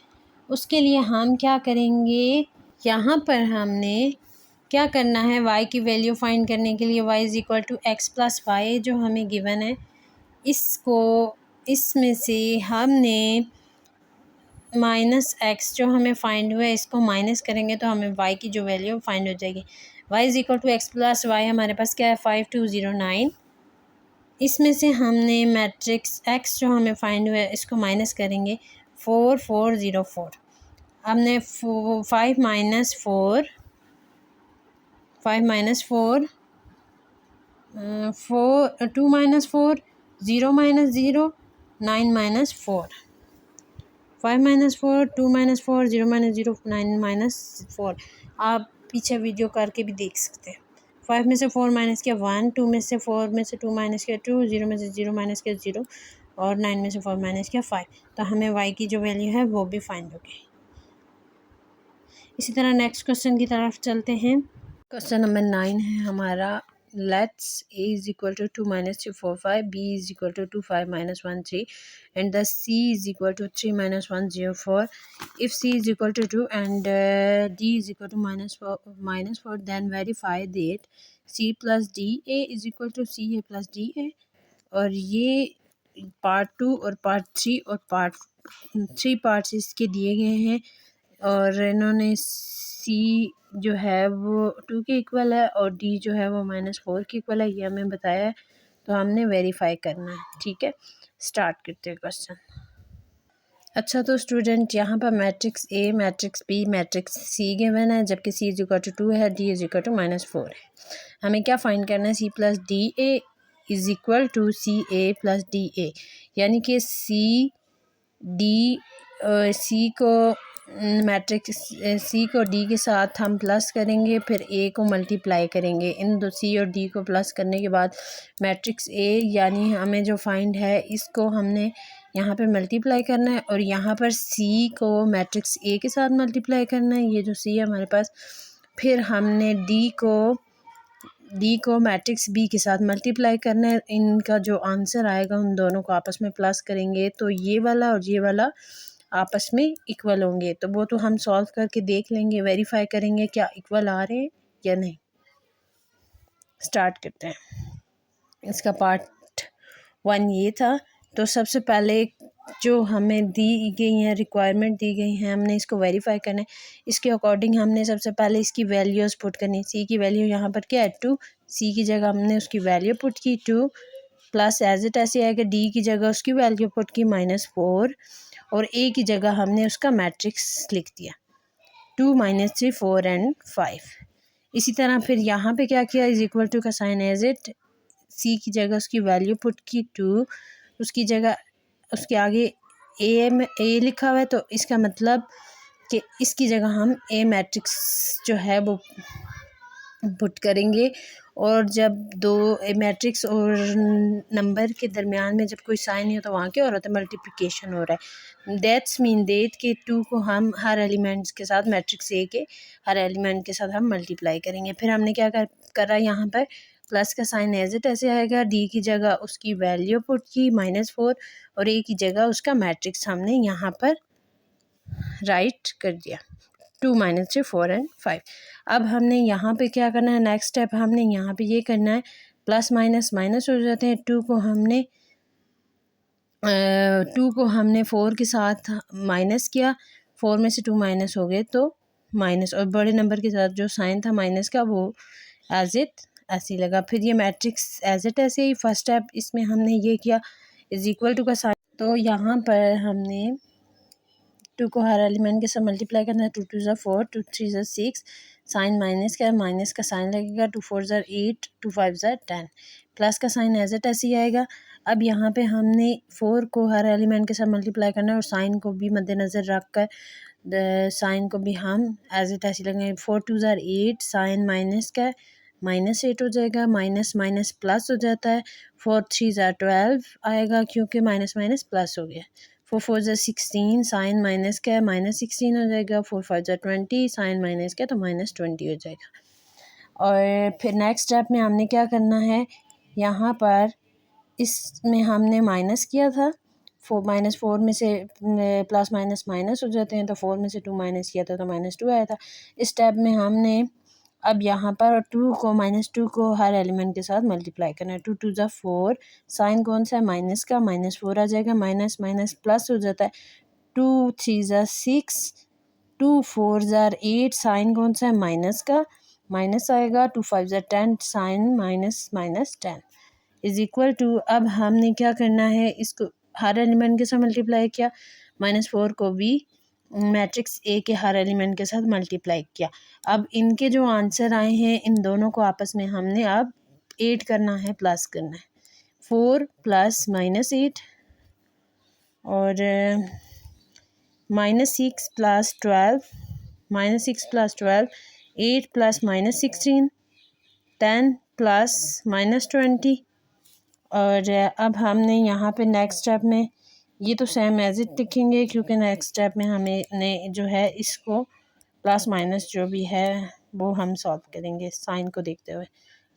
उसके लिए हम क्या करेंगे, यहाँ पर हमने क्या करना है, y की वैल्यू फाइंड करने के लिए y is equal to X plus Y जो हमें गिवन है, इसको इसमें से हमने माइनस एक्स जो हमें फाइंड हुआ है इसको माइनस करेंगे तो हमें y की जो वैल्यू फाइंड हो जाएगी। y is equal to X plus Y हमारे पास क्या है, 5209। इसमें से हमने मैट्रिक्स x जो हमें फाइंड हुआ है इसको माइनस करेंगे, 4404। हमने 5 minus 4 2 minus 4 0 minus 0 9 minus 4 5 minus 4 2 minus 4 0 minus 0 9 minus 4। आप पीछे वीडियो करके भी देख सकते हैं। 5 में से 4 माइनस किया 1, 2 में से 4 में से 2 माइनस किया 2, 0 में से 0 माइनस किया 0 और 9 में से 4 माइनस किया 5। तो हमें y की जो वैल्यू है वो भी फाइंड हो गई। इसी तरह नेक्स्ट क्वेश्चन की तरफ चलते हैं। क्वेश्चन नंबर 9 है हमारा, let's a is equal to 2 minus 3 4 5, b is equal to 2 5 minus 1 3 and the c is equal to 3 minus 1 0 4। If c is equal to 2 and d is equal to minus 4 then verify that c plus D A is equal to C A plus D A. और ये part 2 और part 3 और part 3 parts इसके दिए गए हैं और इन्होंने सी जो है वो 2 के इक्वल है और डी जो है वो -4 के इक्वल है, ये हमें बताया है। तो हमने वेरीफाई करना है। ठीक है, स्टार्ट करते हैं क्वेश्चन। अच्छा, तो स्टूडेंट यहाँ पर matrix A, matrix B, matrix C given है, जबकि सी इज इक्वल टू 2 है, डी इज इक्वल टू -4 है। हमें क्या फाइंड करना है, C plus D A is equal to C A plus D A, यानी कि सी को मैट्रिक्स सी को डी के साथ हम प्लस करेंगे, फिर ए को मल्टीप्लाई करेंगे। इन दो सी और डी को प्लस करने के बाद मैट्रिक्स ए यानी हमें जो फाइंड है इसको हमने यहाँ पे मल्टीप्लाई करना है और यहाँ पर सी को मैट्रिक्स ए के साथ मल्टीप्लाई करना है, ये जो सी है हमारे पास। फिर हमने डी को मैट्रिक्स बी के साथ मल्टीप्लाई करना है। इनका जो आंसर आएगा उन दोनों को आपस में प्लस करेंगे तो ये वाला और ये वाला आपस में इक्वल होंगे। तो वो तो हम सॉल्व करके देख लेंगे, वेरीफाई करेंगे क्या इक्वल आ रहे हैं या नहीं। स्टार्ट करते हैं। इसका पार्ट 1 ये था। तो सबसे पहले जो हमें दी गई हैं रिक्वायरमेंट दी गई हैं, हमने इसको वेरीफाई करना है। इसके अकॉर्डिंग हमने सबसे पहले इसकी वैल्यूज़ पुट करनी है। सी की वैल्यू यहाँ पर क्या है 2, सी की जगह हमने उसकी वैल्यू पुट की 2 प्लस एज इट ऐसे आएगा, डी की जगह उसकी वैल्यू पुट की -4 और ए की जगह हमने उसका मैट्रिक्स लिख दिया 2 -3 4 एंड 5। इसी तरह फिर यहाँ पे क्या किया, इज इक्वल टू का साइन एज इट, सी की जगह उसकी वैल्यू पुट की 2, उसकी जगह उसके आगे ए लिखा हुआ है तो इसका मतलब कि इसकी जगह हम ए मैट्रिक्स जो है वो पुट करेंगे। और जब दो मैट्रिक्स और नंबर के दरमियान में जब कोई साइन नहीं हो तो वहाँ क्या हो रहा था, मल्टीप्लिकेशन हो रहा है। दैट्स मीन देट के 2 को हम हर एलिमेंट्स के साथ, मैट्रिक्स ए के हर एलिमेंट के साथ हम मल्टीप्लाई करेंगे। फिर हमने क्या करा यहाँ पर प्लस का साइन एज इट ऐसे आएगा, डी की जगह उसकी वैल्यू पुट की -4 और ए की जगह उसका मैट्रिक्स हमने यहाँ पर राइट कर दिया 2 -3 4 एंड 5। अब हमने यहाँ पे क्या करना है, नेक्स्ट स्टेप हमने यहाँ पे ये करना है, प्लस माइनस माइनस हो जाते हैं। 2 को हमने 4 के साथ माइनस किया, 4 में से 2 माइनस हो गए तो माइनस, और बड़े नंबर के साथ जो साइन था माइनस का वो एज इट ऐसे लगा। फिर ये मैट्रिक्स एज इट ऐसे ही फर्स्ट स्टेप इसमें हमने ये किया इज इक्वल टू का साइन। तो यहाँ पर हमने 2 को हर एलिमेंट के साथ मल्टीप्लाई करना है, 2 2 ज़ा 4 2 3 ज़ा 6, साइन माइनस का साइन लगेगा, 2 4 ज़ा 8 2 5 ज़ा 10, प्लस का साइन एज इट ऐसे ही आएगा। अब यहाँ पे हमने 4 को हर एलिमेंट के साथ मल्टीप्लाई करना है और साइन को भी मद्देनज़र रख कर साइन को भी हम एज इट ऐसे लगेंगे, 4 2 ज़ा 8 साइन माइनस का -8 हो जाएगा, माइनस माइनस प्लस हो जाता है, 4 3 ज़ा 12 आएगा क्योंकि माइनस माइनस प्लस हो गया। 4 4 ज़ा 16, साइन माइनस का है -16 हो जाएगा। 4 5 ज़ा 20, साइन माइनस का है तो -20 हो जाएगा। और फिर नेक्स्ट स्टेप में हमने क्या करना है, यहाँ पर इसमें हमने माइनस किया था, -4 में से प्लस माइनस माइनस हो जाते हैं, तो 4 में से 2 माइनस किया था तो -2 आया था। इस स्टेप में हमने अब यहाँ पर -2 को हर एलिमेंट के साथ मल्टीप्लाई करना है। 2 2 ज़ा 4, साइन कौन सा है माइनस का, -4 आ जाएगा, माइनस माइनस प्लस हो जाता है। 2 3 ज़ा 6, 2 4 ज़ा 8, साइन कौन सा है माइनस का, माइनस आएगा। 2 5 ज़ा 10, sign minus minus 10 is equal to, अब हमने क्या करना है, इसको हर एलिमेंट के साथ मल्टीप्लाई किया, -4 को भी मैट्रिक्स ए के हर एलिमेंट के साथ मल्टीप्लाई किया। अब इनके जो आंसर आए हैं इन दोनों को आपस में हमने अब ऐड करना है, प्लस करना है। 4 प्लस -8 और -6 प्लस 12, -6 प्लस 12, 8 प्लस -16, 10 प्लस -20। और अब हमने यहाँ पे नेक्स्ट स्टेप में ये तो सेम एज इट लिखेंगे क्योंकि नेक्स्ट स्टेप में हमें ने जो है इसको प्लस माइनस जो भी है वो हम सॉल्व करेंगे साइन को देखते हुए।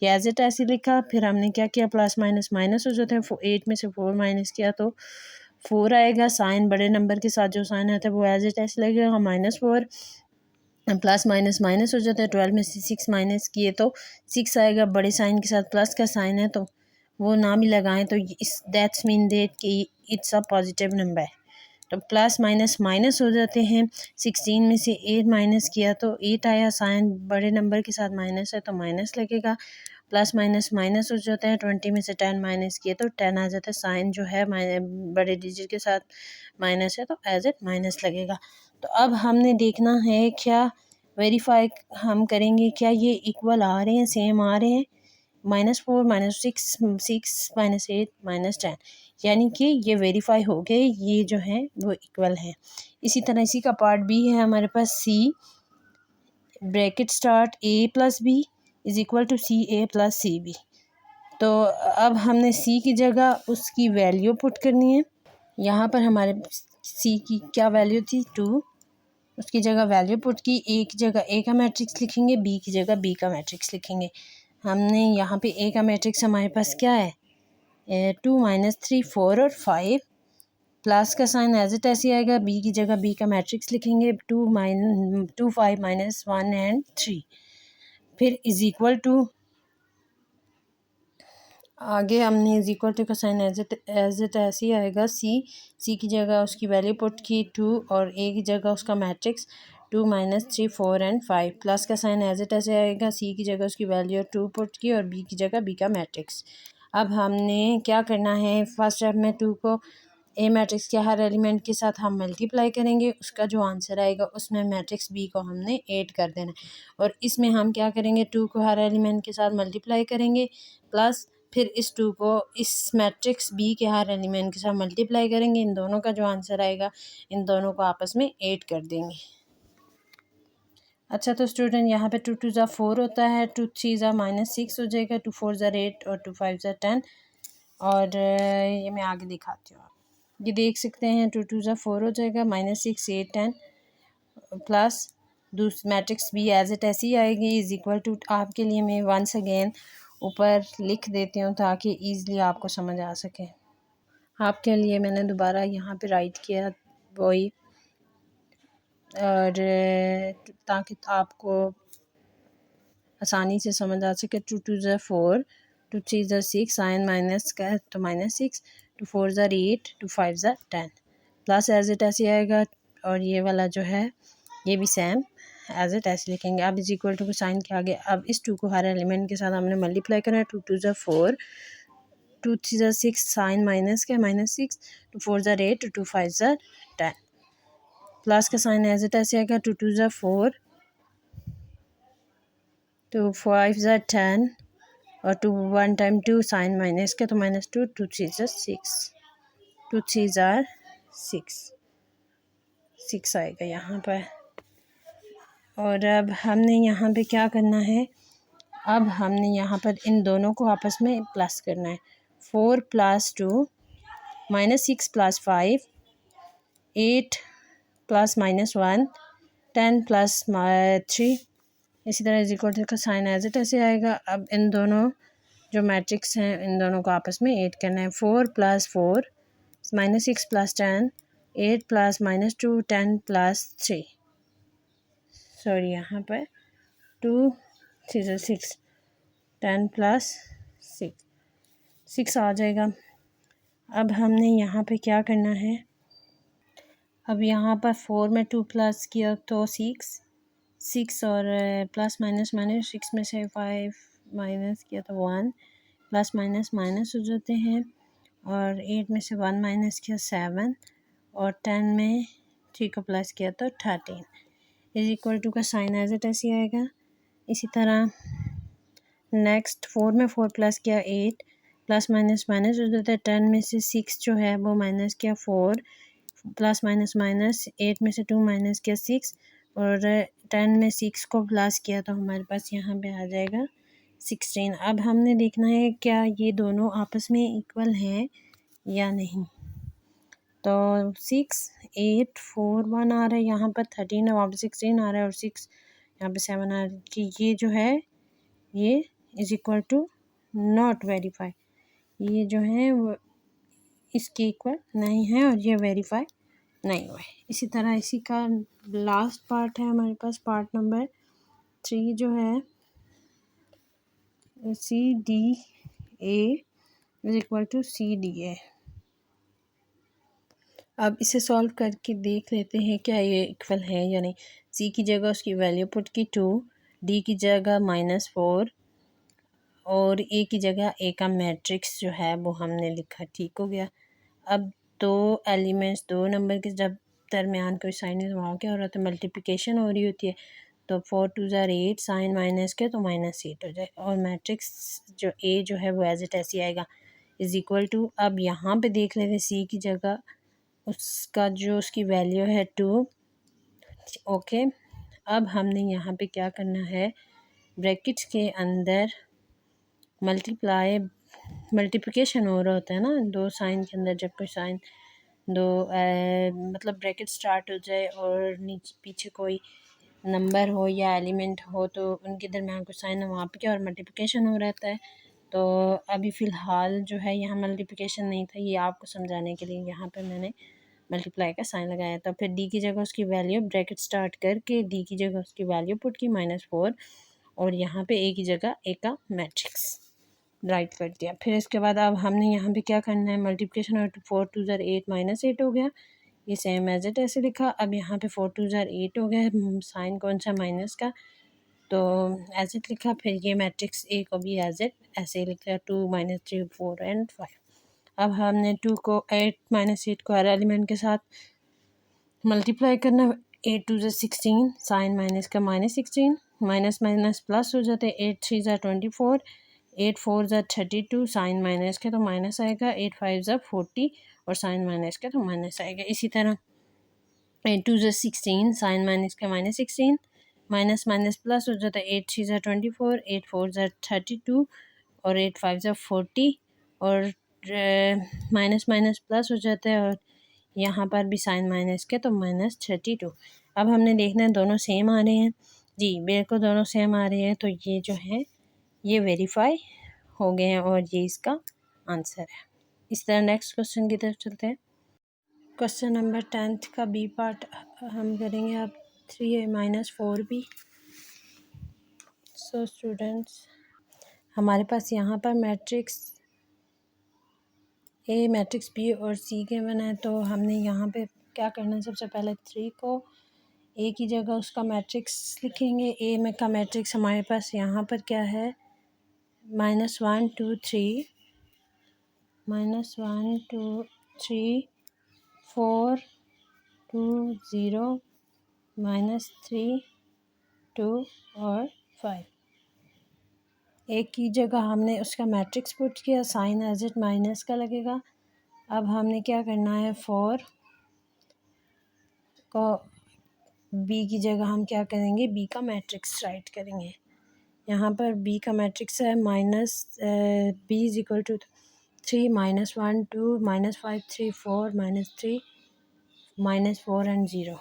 ये एज इट ऐसे लिखा, फिर हमने क्या किया, प्लस माइनस माइनस हो जाते हैं। 8 में से 4 माइनस किया तो 4 आएगा, साइन बड़े नंबर के साथ जो साइन आता है वो एज इट ऐसे लगेगा, -4 प्लस माइनस माइनस हो जाता है। 12 में से 6 माइनस किए तो 6 आएगा, बड़े साइन के साथ प्लस का साइन है तो वो ना भी लगाएं तो इस दैट्स मीन डेट कि इट्स अ पॉजिटिव नंबर है, तो प्लस माइनस माइनस हो जाते हैं। 16 में से 8 माइनस किया तो 8 आया, साइन बड़े नंबर के साथ माइनस है तो माइनस लगेगा, प्लस माइनस माइनस हो जाता है। 20 में से 10 माइनस किए तो 10 आ जाता है, साइन जो है बड़े डिजिट के साथ माइनस है तो एज इट माइनस लगेगा। तो अब हमने देखना है क्या वेरीफाई हम करेंगे क्या ये इक्वल आ रहे हैं, सेम आ रहे हैं। -4 -6 6 -8 -10, यानी कि ये वेरीफाई हो गए, ये जो है वो इक्वल है। इसी तरह इसी का पार्ट बी है हमारे पास, C bracket start a plus B is equal to C A plus C B. तो अब हमने सी की जगह उसकी वैल्यू पुट करनी है। यहाँ पर हमारे सी की क्या वैल्यू थी 2, उसकी जगह वैल्यू पुट की, ए की जगह ए का मैट्रिक्स लिखेंगे, बी की जगह बी का मैट्रिक्स लिखेंगे। हमने यहाँ पे ए का मैट्रिक्स हमारे पास क्या है, 2 -3 4 और 5, प्लस का साइन एज इट ऐसे आएगा, बी की जगह बी का मैट्रिक्स लिखेंगे, 2 5 -1 एंड 3, फिर इज इक्वल टू, आगे हमने इज इक्वल टू का साइन एज इट ऐसे ही आएगा, सी की जगह उसकी वैल्यू पुट की 2 और ए की जगह उसका मैट्रिक्स 2 -3 4 एंड 5, प्लस का साइन एज इट ऐसे आएगा, सी की जगह उसकी वैल्यू 2 पुट की और बी की जगह बी का मैट्रिक्स। अब हमने क्या करना है, फर्स्ट स्टेप में 2 को ए मैट्रिक्स के हर एलिमेंट के साथ हम मल्टीप्लाई करेंगे, उसका जो आंसर आएगा उसमें मैट्रिक्स बी को हमने ऐड कर देना है। और इसमें हम क्या करेंगे, 2 को हर एलिमेंट के साथ मल्टीप्लाई करेंगे, प्लस फिर इस 2 को इस मैट्रिक्स बी के हर एलिमेंट के साथ मल्टीप्लाई करेंगे, इन दोनों का जो आंसर आएगा इन दोनों को आपस में ऐड कर देंगे। अच्छा, तो स्टूडेंट यहाँ पे 2 2 ज़ा 4 होता है, 2 3 ज़ा -6 हो जाएगा, 2 4 ज़ा 8 और 2 5 ज़ा 10। और ये मैं आगे दिखाती हूँ, ये देख सकते हैं 2 2 ज़ा 4 हो जाएगा, -6 8 10 प्लस दूसरी मैट्रिक्स बी एज इट ऐसी आएगी इज इक्वल टू, आपके लिए मैं वंस अगेन ऊपर लिख देती हूँ ताकि ईज़िली आपको समझ आ सके। आपके लिए मैंने दोबारा यहाँ पे राइट किया वही, और ताकि आपको आसानी से समझ आ सके। 2 2 ज़ा 4, 2 3 ज़ा 6, साइन माइनस का है तो -6, 2 4 ज़ा 8, 2 5 ज़ा 10, प्लस एज इट ऐसे आएगा, और ये वाला जो है ये भी सेम एज इट ऐसे लिखेंगे। अब इज इक्वल टू को साइन के आगे अब इस 2 को हर एलिमेंट के साथ हमने मल्टीप्लाई करना है। 2 2 ज़ा 4, 2 3 ज़ा 6, साइन माइनस का -6, 2 4 ज़ा 8, 2 5 ज़ा 10, प्लस का साइन एज इट ऐसे आएगा। 2 2 ज़ा 4, 2 5 ज़ा 10 और 2 1 टाइम 2, साइन माइनस का तो -2, 2 3 ज़ा 6, 2 3 ज़ा 6 आएगा यहाँ पर। और अब हमने यहाँ पे क्या करना है, अब हमने यहाँ पर इन दोनों को आपस में प्लस करना है। 4 + 2 -6 + 5 8 + -1 10 + 3 इसी तरह इज इक्वल टू का साइन एज इट ऐसे आएगा। अब इन दोनों जो मैट्रिक्स हैं इन दोनों को आपस में ऐड करना है। 4 + 4 -6 + 10 8 + -2 10 + 3 सॉरी यहाँ पर 2 6 10 + 6 आ जाएगा। अब हमने यहाँ पे क्या करना है, अब यहाँ पर 4 में 2 प्लस किया तो 6 और प्लस माइनस माइनस 6 में से 5 माइनस किया तो 1 प्लस माइनस माइनस हो जाते हैं, और 8 में से 1 माइनस किया 7 और 10 में 3 को प्लस किया तो 13 इज इक्वल टू का साइन एज इट ऐसे आएगा। इसी तरह नेक्स्ट 4 में 4 प्लस किया 8 प्लस माइनस माइनस हो जाता है। 10 में से 6 जो है वो माइनस किया 4 प्लस माइनस माइनस 8 में से 2 माइनस किया 6 और 10 में 6 को प्लस किया तो हमारे पास यहाँ पे आ जाएगा 16। अब हमने देखना है क्या ये दोनों आपस में इक्वल हैं या नहीं। तो 6 8 4 1 आ रहा है, यहाँ पर 13 है, वहाँ पर 16 आ रहा है और 6 यहाँ पे 7 आ रहा है कि ये जो है ये is equal to not verify, ये जो है वो इसके इक्वल नहीं है और ये वेरीफाई नहीं हुआ है। इसी तरह इसी का लास्ट पार्ट है हमारे पास, पार्ट नंबर 3 जो है CDA is equal to CDA। अब इसे सॉल्व करके देख लेते हैं क्या ये इक्वल है या नहीं। C की जगह उसकी वैल्यू पुट की 2, D की जगह -4 और A की जगह A का मैट्रिक्स जो है वो हमने लिखा, ठीक हो गया। अब दो एलिमेंट्स दो नंबर के जब दरमियान कोई साइन है तो वहाँ क्या हो रहा था, मल्टीप्लिकेशन हो रही होती है। तो 4 2 8 साइन माइनस के तो -8 हो जाए और मैट्रिक्स जो A जो है वो एज इट ऐसे आएगा इज इक्वल टू। अब यहाँ पे देख लेते हैं C की जगह उसका जो उसकी वैल्यू है 2। ओके, अब हमने यहाँ पे क्या करना है, ब्रैकेट्स के अंदर मल्टीप्लिकेशन हो रहा होता है ना, दो साइन के अंदर जब कोई साइन दो मतलब ब्रैकेट स्टार्ट हो जाए और नीचे पीछे कोई नंबर हो या एलिमेंट हो तो उनके दरमियान कोई साइन है, वहाँ पे क्या और मल्टीप्लिकेशन हो रहता है। तो अभी फ़िलहाल जो है यहाँ मल्टीप्लिकेशन नहीं था, ये आपको समझाने के लिए यहाँ पे मैंने मल्टीप्लाई का साइन लगाया था। फिर डी की जगह उसकी वैल्यू ब्रैकेट स्टार्ट करके डी की जगह उसकी वैल्यू पुट की -4 और यहाँ पे ए की जगह ए का मैट्रिक्स राइट कर दिया। फिर इसके बाद अब हमने यहाँ पे क्या करना है, मल्टीप्लिकेशन और 4 2 8 -8 हो गया, ये सेम एज इट ऐसे लिखा। अब यहाँ पे 4 2 8 हो गया, साइन कौन सा माइनस का तो एज इट लिखा। फिर ये मैट्रिक्स ए को भी एज इट ऐसे लिखा 2 -3 4 एंड 5। अब हमने 2 को 8 -8 को हर एलिमेंट के साथ मल्टीप्लाई करना। 8 2 16 साइन माइनस का -16 माइनस माइनस प्लस हो जाते हैं। 8 3 24 8 4 32 साइन माइनस के तो माइनस आएगा। 8 5 40 और साइन माइनस के तो माइनस आएगा। इसी तरह 8 2 16 साइन माइनस का -16 माइनस माइनस प्लस हो जाता है। 8 3 24 8 4 32 और 8 5 40 और माइनस माइनस प्लस हो जाता है और यहाँ पर भी साइन माइनस के तो -32। अब हमने देखना है दोनों सेम आ रहे हैं, जी बिल्कुल दोनों सेम आ रहे हैं, तो ये जो है ये वेरीफाई हो गए हैं और ये इसका आंसर है। इस तरह नेक्स्ट क्वेश्चन की तरफ चलते हैं। क्वेश्चन नंबर 10th का बी पार्ट हम करेंगे अब 3a - 4b। सो स्टूडेंट्स हमारे पास यहाँ पर मैट्रिक्स ए मैट्रिक्स बी और सी के बना है, तो हमने यहाँ पे क्या करना है, सबसे पहले 3 को ए की जगह उसका मैट्रिक्स लिखेंगे। ए में का मैट्रिक्स हमारे पास यहाँ पर क्या है, -1 2 3 -1 2 3 4 2 0 -3 2 और 5। एक की जगह हमने उसका मैट्रिक्स पुट किया, साइन एज इट माइनस का लगेगा। अब हमने क्या करना है, 4 को बी की जगह हम क्या करेंगे, बी का मैट्रिक्स राइट करेंगे। यहाँ पर बी का मैट्रिक्स है minus B is equal to 3 -1 2 -5 3 4 -3 -4 and 0।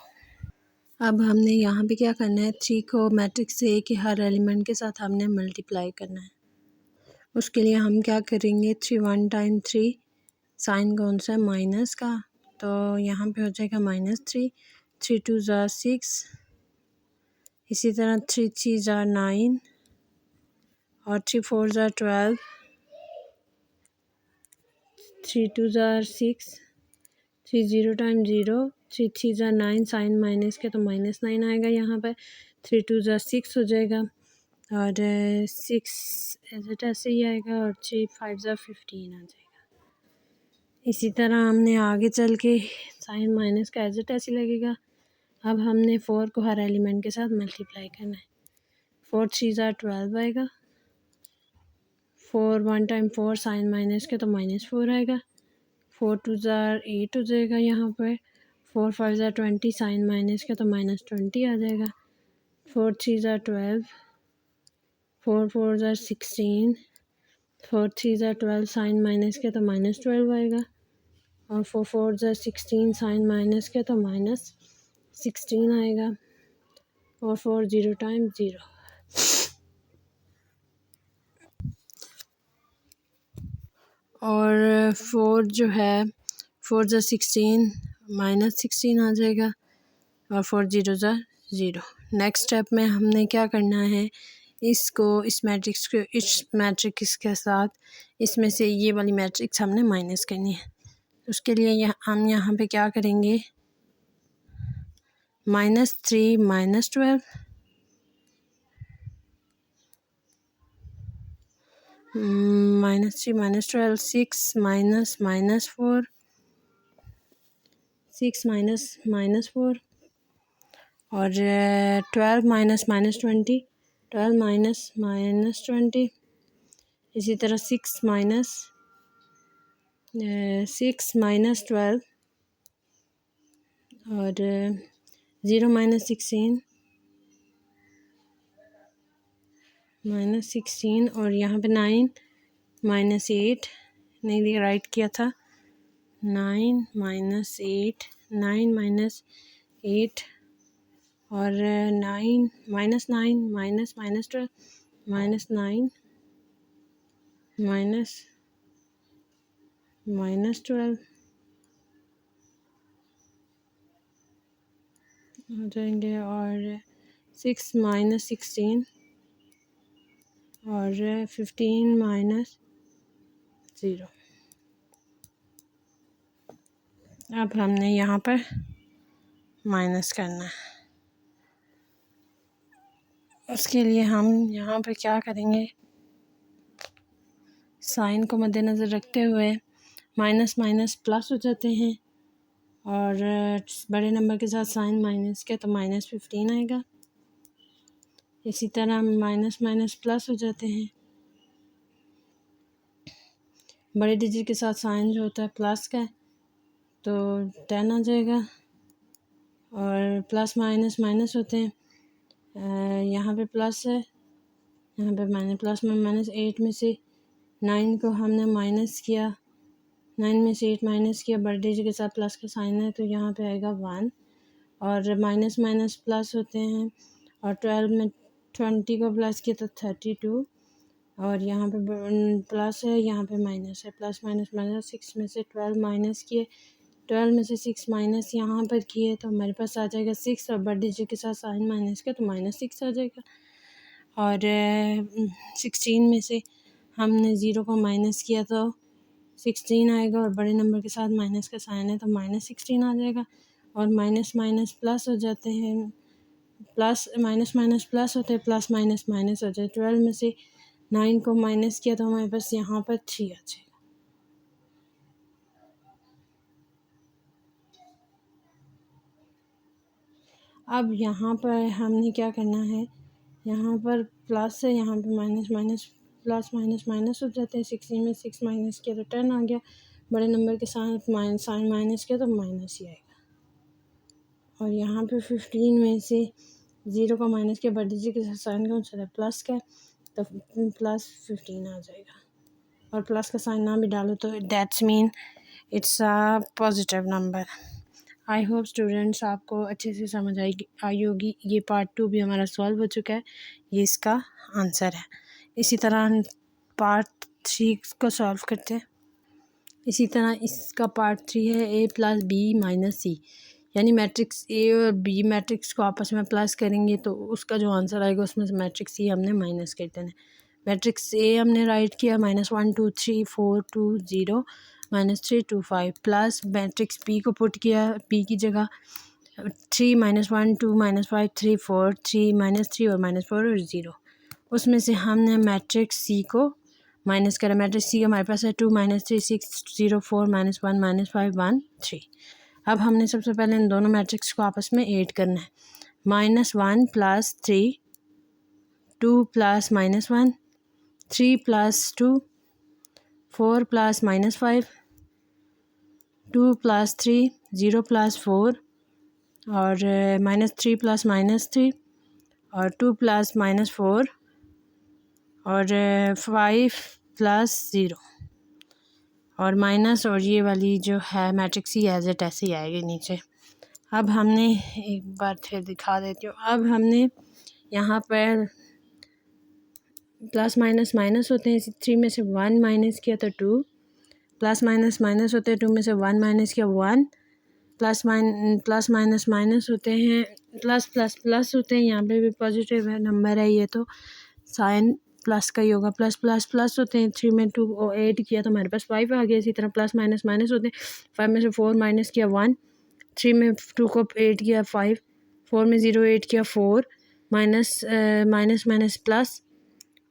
अब हमने यहाँ पे क्या करना है, 3 को मैट्रिक्स ए के हर एलिमेंट के साथ हमने मल्टीप्लाई करना है। उसके लिए हम क्या करेंगे, 3 1 टाइम 3 साइन कौन सा है, माइनस का, तो यहाँ पे हो जाएगा -3 3 2 ज़ा 6, इसी तरह 3 3 ज़ा 9 और 3 4 ज़ा 12, 3 2 ज़ा 6, 3 0 टाइम 0, 3 3 ज़ा 9 साइन माइनस के तो -9 आएगा यहाँ पर, 3 2 ज़ा 6 हो जाएगा और 6 ऐसे ही आएगा और 3 5 ज़ा 15 आ जाएगा। इसी तरह हमने आगे चल के साइन माइनस का ऐसे लगेगा। अब हमने 4 को हर एलिमेंट के साथ मल्टीप्लाई करना है। 4 3 ज़ा 12 आएगा, 4 1 टाइम 4 साइन माइनस के तो -4 आएगा, 4 2 ज़ा 8 हो जाएगा यहाँ पर, 4 5 ज़ा 20 साइन माइनस के तो -20 आ जाएगा, 4 3 ज़ा 12, 4 4 ज़ा 16, 4 3 ज़ा 12 साइन माइनस के तो -12 आएगा और 4 4 ज़ा 16 साइन माइनस के तो -16 आएगा और 4 0 टाइम 0। और 4 जो है 4 ज़ा 16 -16 आ जाएगा और 4 0 ज़ा 0। नेक्स्ट स्टेप में हमने क्या करना है, इसको इस मैट्रिक्स के साथ इसमें से ये वाली मैट्रिक्स हमने माइनस करनी है। उसके लिए हम यहाँ पे क्या करेंगे, -3 -12 -3 -12 6 -4 6 -4 और 12 -20 12 -20, इसी तरह 6 -12 और 0 -16 और यहाँ पे 9 -8 नहीं राइट किया था, 9 -8 9 -8 और 9 -9 -12 -9 -12 हो जाएंगे और 6 -16 और 15 -0। अब हमने यहाँ पर माइनस करना है। उसके लिए हम यहाँ पर क्या करेंगे, साइन को मद्देनज़र रखते हुए माइनस माइनस प्लस हो जाते हैं और बड़े नंबर के साथ साइन माइनस के तो -15 आएगा। इसी तरह माइनस माइनस प्लस हो जाते हैं, बड़े डिजिट के साथ साइन जो होता है प्लस का तो 10 आ जाएगा और प्लस माइनस माइनस होते हैं, यहाँ पे प्लस है, यहाँ पे माइनस, प्लस में -8 में से 9 को हमने माइनस किया, 9 में से 8 माइनस किया, बड़े डिजिट के साथ प्लस का साइन है तो यहाँ पे आएगा 1 और माइनस माइनस प्लस होते हैं और 12 में 20 को प्लस किया तो 32 और यहाँ पे प्लस है, यहाँ पे माइनस है, प्लस माइनस माइनस, 6 में से 12 माइनस किए, 12 में से 6 माइनस यहाँ पर किए तो हमारे पास आ जाएगा 6 और बड़े डिजिट के साथ साइन माइनस किया तो -6 आ जाएगा और 16 में से हमने 0 को माइनस किया तो 16 आएगा और बड़े नंबर के साथ माइनस का साइन है तो -16 आ जाएगा और माइनस माइनस प्लस हो जाते हैं, प्लस माइनस माइनस प्लस होते हैं, प्लस माइनस माइनस हो जाए, 12 में से 9 को माइनस किया तो हमारे पास यहाँ पर 3 आ जाएगा। अब यहाँ पर हमने क्या करना है, यहाँ पर प्लस है, यहाँ पे minus minus plus minus minus हो जाते हैं, 16 में 6 माइनस किया तो 10 आ गया, बड़े नंबर के साथ साइन माइनस किया तो माइनस ही आएगा और यहाँ पे 15 में से 0 का माइनस किया, बड़े डिजिट के साथ साइन कौन सा है प्लस का, तो +15 आ जाएगा। और प्लस का साइन ना भी डालो तो that's mean it's a positive number. I hope students आपको अच्छे से समझ आई होगी। ये पार्ट 2 भी हमारा सॉल्व हो चुका है, ये इसका आंसर है। इसी तरह पार्ट 3 को सॉल्व करते हैं। इसी तरह इसका पार्ट 3 है a + b - c, यानी मैट्रिक्स ए और बी मैट्रिक्स को आपस में प्लस करेंगे तो उसका जो आंसर आएगा उसमें से मैट्रिक्स सी हमने माइनस कर देना है। मैट्रिक्स ए हमने राइट किया -1 2 3 4 2 0 -3 2 5, प्लस मैट्रिक्स बी को पुट किया बी की जगह 3 -1 2 -5 3 4 3 -3 और -4 और 0। उसमें से हमने मैट्रिक्स सी को माइनस करा। मैट्रिक्स सी हमारे पास है 2 -3 6 0 4 -1 -5 1 3। अब हमने सबसे पहले इन दोनों मैट्रिक्स को आपस में ऐड करना है। -1 + 3 2 + -1 3 + 2 4 + -5 2 + 3 0 + 4 और -3 + -3 और 2 + -4 और 5 + 0 और माइनस, और ये वाली जो है मैट्रिक्स ही एज इट ऐसे ही आएगी नीचे। अब हमने एक बार फिर दिखा देती हूँ। अब हमने यहाँ पर प्लस माइनस माइनस होते हैं, 3 में से 1 माइनस किया तो 2, प्लस माइनस माइनस होते हैं, 2 में से 1 माइनस किया 1, प्लस माइनस माइनस होते हैं, प्लस प्लस प्लस होते हैं। यहाँ पे भी पॉजिटिव है नंबर है ये, तो साइन प्लस का ही होगा। प्लस प्लस प्लस होते हैं, 3 में 2 को ऐड किया तो हमारे पास 5 आ गया। इसी तरह प्लस माइनस माइनस होते हैं, 5 में से 4 माइनस किया 1, 3 में 2 को ऐड किया 5, 4 में 0 ऐड किया 4, माइनस माइनस माइनस प्लस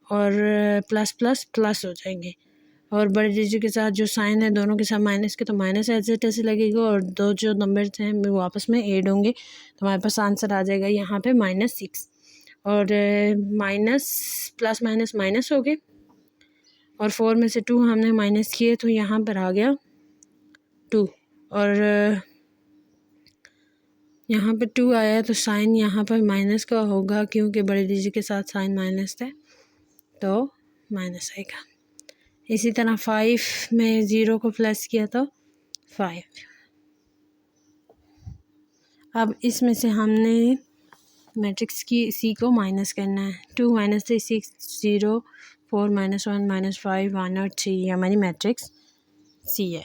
और प्लस प्लस प्लस हो जाएंगे। और बड़े डिजिट के साथ जो साइन है दोनों के साथ माइनस के, तो माइनस ऐसे ऐसे लगेगा और दो जो नंबर्स हैं वो आपस में ऐड होंगे तो हमारे पास आंसर आ जाएगा यहाँ पे -6। और माइनस प्लस माइनस माइनस हो गए और 4 में से 2 हमने माइनस किए तो यहाँ पर आ गया 2, और यहाँ पर 2 आया तो साइन यहाँ पर माइनस का होगा क्योंकि बड़े डिजिट के साथ साइन माइनस था तो माइनस आएगा। इसी तरह 5 में 0 को प्लस किया तो 5। अब इसमें से हमने मैट्रिक्स की सी को माइनस करना है। 2 - 3 6 0 4 -1 -5 1 और 3, ये हमारी मैट्रिक्स सी है।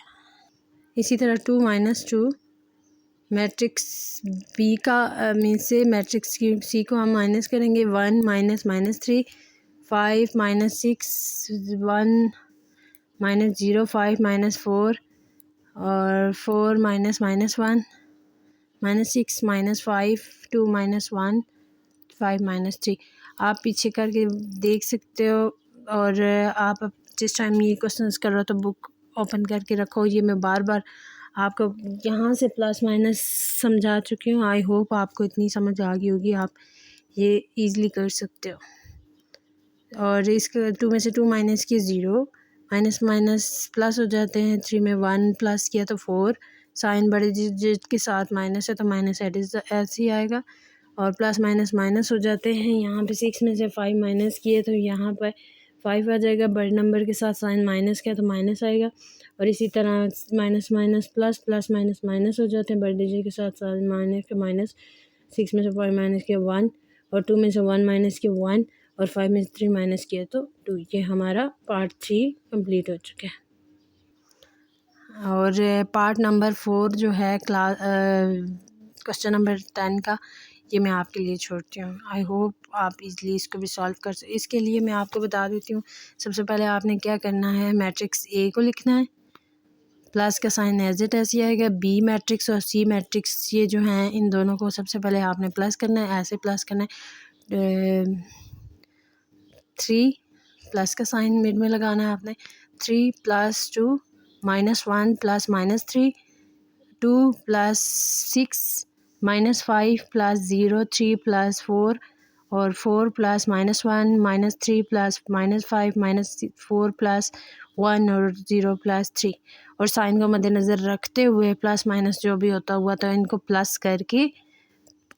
इसी तरह 2 - 2 मैट्रिक्स बी का मीन से मैट्रिक्स की सी को हम माइनस करेंगे। 1 -3 5 -6 1 -0 5 -4 और 4 -1 -6 -5 2 -1 5 -3। आप पीछे करके देख सकते हो, और आप जिस टाइम ये क्वेश्चंस कर रहे हो तो बुक ओपन करके रखो। ये मैं बार बार आपको यहाँ से प्लस माइनस समझा चुकी हूँ। आई होप आपको इतनी समझ आ गई होगी, आप ये इजीली कर सकते हो। और इसके 2 में से 2 माइनस किए 0, माइनस माइनस प्लस हो जाते हैं। 3 में 1 प्लस किया तो 4, साइन बड़े डिजिट के साथ माइनस है तो माइनस ऐसे ही आएगा। और प्लस माइनस माइनस हो जाते हैं। यहाँ पे 6 में से 5 माइनस किए तो यहाँ पर 5 आ जाएगा। बड़े नंबर के साथ साइन माइनस किया तो माइनस आएगा। और इसी तरह minus minus plus, plus minus minus हो जाते हैं। बड़े डिजिट के साथ साइन माइनस के माइनस, 6 में से 5 माइनस किया 1, और 2 में से 1 माइनस किया 1, और 5 में से 3 माइनस किया तो 2। ये हमारा पार्ट 3 कंप्लीट हो चुका है। और पार्ट नंबर 4 जो है क्लास क्वेश्चन नंबर 10 का, ये मैं आपके लिए छोड़ती हूँ। आई होप आप इजली इसको भी सॉल्व कर सकते। इसके लिए मैं आपको बता देती हूँ, सबसे पहले आपने क्या करना है, मैट्रिक्स ए को लिखना है, प्लस का साइन एज इट ऐसे आएगा। बी मैट्रिक्स और सी मैट्रिक्स ये जो हैं इन दोनों को सबसे पहले आपने प्लस करना है, ऐसे प्लस करना है। 3 प्लस का साइन मिड में लगाना है आपने। 3 + 2 -1 + -3 2 + 6 -5 + 0 3 + 4 और 4 + -1 -3 + -5 -4 + 1 और 0 + 3। और साइन को मद्देनज़र रखते हुए प्लस माइनस जो भी होता हुआ तो इनको प्लस करके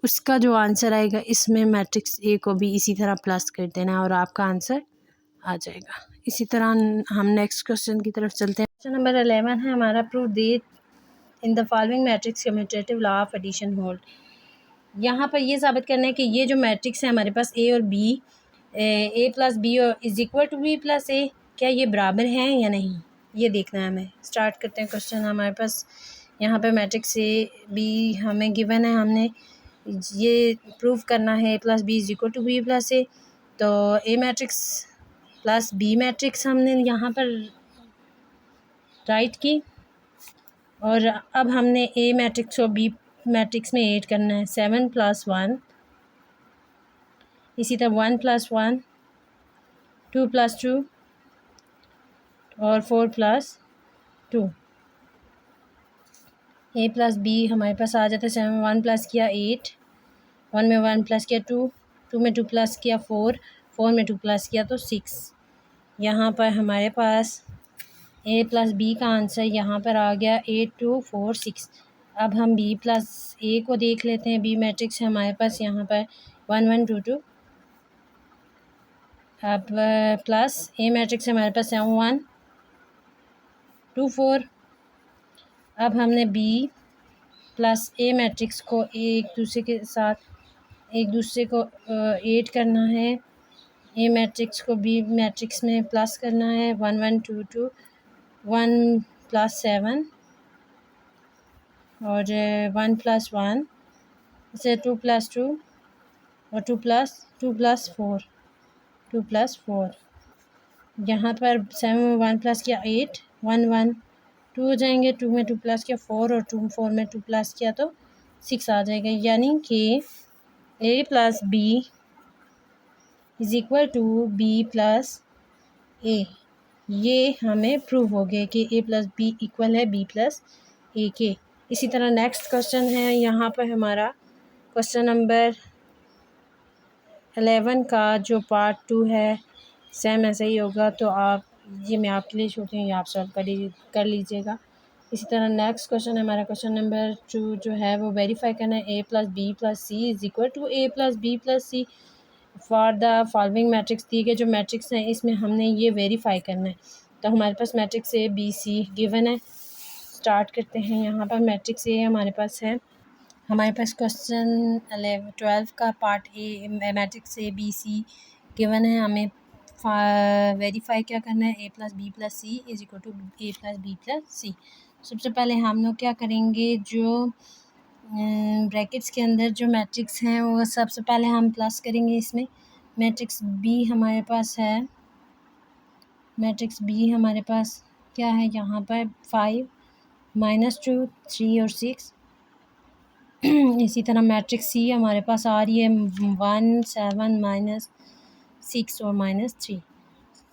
उसका जो आंसर आएगा इसमें मैट्रिक्स ए को भी इसी तरह प्लस कर देना और आपका आंसर आ जाएगा। इसी तरह हम नेक्स्ट क्वेश्चन की तरफ चलते हैं। क्वेश्चन नंबर 11 है हमारा, prove that in the following matrix commutative law of addition hold. यहाँ पर ये साबित करना है कि ये जो मैट्रिक्स है हमारे पास ए और बी, ए प्लस बी और is equal to B plus A, क्या ये बराबर हैं या नहीं, ये देखना है हमें। स्टार्ट करते हैं क्वेश्चन। हमारे पास यहाँ पे मैट्रिक्स ए बी हमें गिवन है, हमने ये प्रूव करना है A plus B is equal to B plus A. तो A matrix plus B matrix हमने यहाँ पर राइट की और अब हमने ए मैट्रिक्स और बी मैट्रिक्स में ऐड करना है 7 + 1, इसी तरह 1 + 1, 2 + 2 और 4 + 2। ए प्लस बी हमारे पास आ जाता है 7, 1 प्लस किया 8, 1 में 1 प्लस किया 2, 2 में 2 प्लस किया 4, 4 में 2 प्लस किया तो 6। यहाँ पर हमारे पास ए प्लस बी का आंसर यहाँ पर आ गया 8, 2, 4, 6। अब हम बी प्लस ए को देख लेते हैं। बी मैट्रिक्स है हमारे पास यहाँ पर 1, 1, 2, 2। अब प्लस ए मैट्रिक्स है हमारे पास 7, 1, 2, 4। अब हमने बी प्लस ए मैट्रिक्स को एक दूसरे को ऐड करना है। ए मैट्रिक्स को बी मैट्रिक्स में प्लस करना है 1, 1, 2, 2, 1 + 7 और 1 + 1, इसे 2 + 2 और 2 + 4, 2 + 4। यहाँ पर 7 में 1 प्लस किया 8, 1, 1, 2 हो जाएंगे, 2 में 2 प्लस किया 4 और 4 में 2 प्लस किया तो 6 आ जाएगा। यानी कि A plus B is equal to B plus A, ये हमें प्रूव हो गया कि ए प्लस बी इक्वल है बी प्लस ए के। इसी तरह नेक्स्ट क्वेश्चन है यहाँ पर हमारा क्वेश्चन नंबर 11 का जो पार्ट 2 है सेम ऐसा ही होगा, तो आप ये मैं आपके लिए छोड़ती हूँ, ये आप सॉल्व कर लीजिएगा। इसी तरह नेक्स्ट क्वेश्चन है हमारा क्वेश्चन नंबर 2 जो है वो वेरीफाई करना है A plus B plus C is equal to A plus B plus C for the following matrix. दिए गए जो मैट्रिक्स हैं इसमें हमने ये वेरीफाई करना है। तो हमारे पास matrix A B C given है। स्टार्ट करते हैं। यहाँ पर मैट्रिक्स ए हमारे पास है, हमारे पास क्वेश्चन 12 का part A matrix A B C given है। हमें वेरीफाई क्या करना है, A plus B plus C is equal to A plus B plus C. सबसे पहले हम लोग क्या करेंगे, जो ब्रैकेट्स के अंदर जो मैट्रिक्स हैं वो सबसे पहले हम प्लस करेंगे। इसमें मैट्रिक्स बी हमारे पास है, मैट्रिक्स बी हमारे पास क्या है यहाँ पर 5, -2, 3 और 6। इसी तरह मैट्रिक्स सी हमारे पास आ रही है 1, 7, -6 और -3।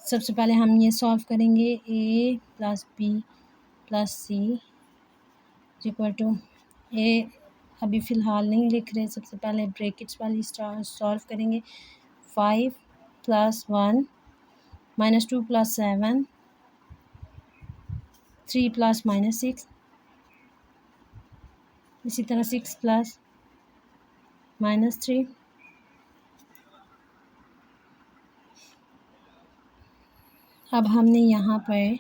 सबसे पहले हम ये सॉल्व करेंगे, A plus B plus C equal to A अभी फ़िलहाल नहीं लिख रहे, सबसे पहले ब्रैकेट्स वाली सॉल्व करेंगे। 5 + 1 -2 + 7, 3 + -6, इसी तरह 6 + -3। अब हमने यहाँ पर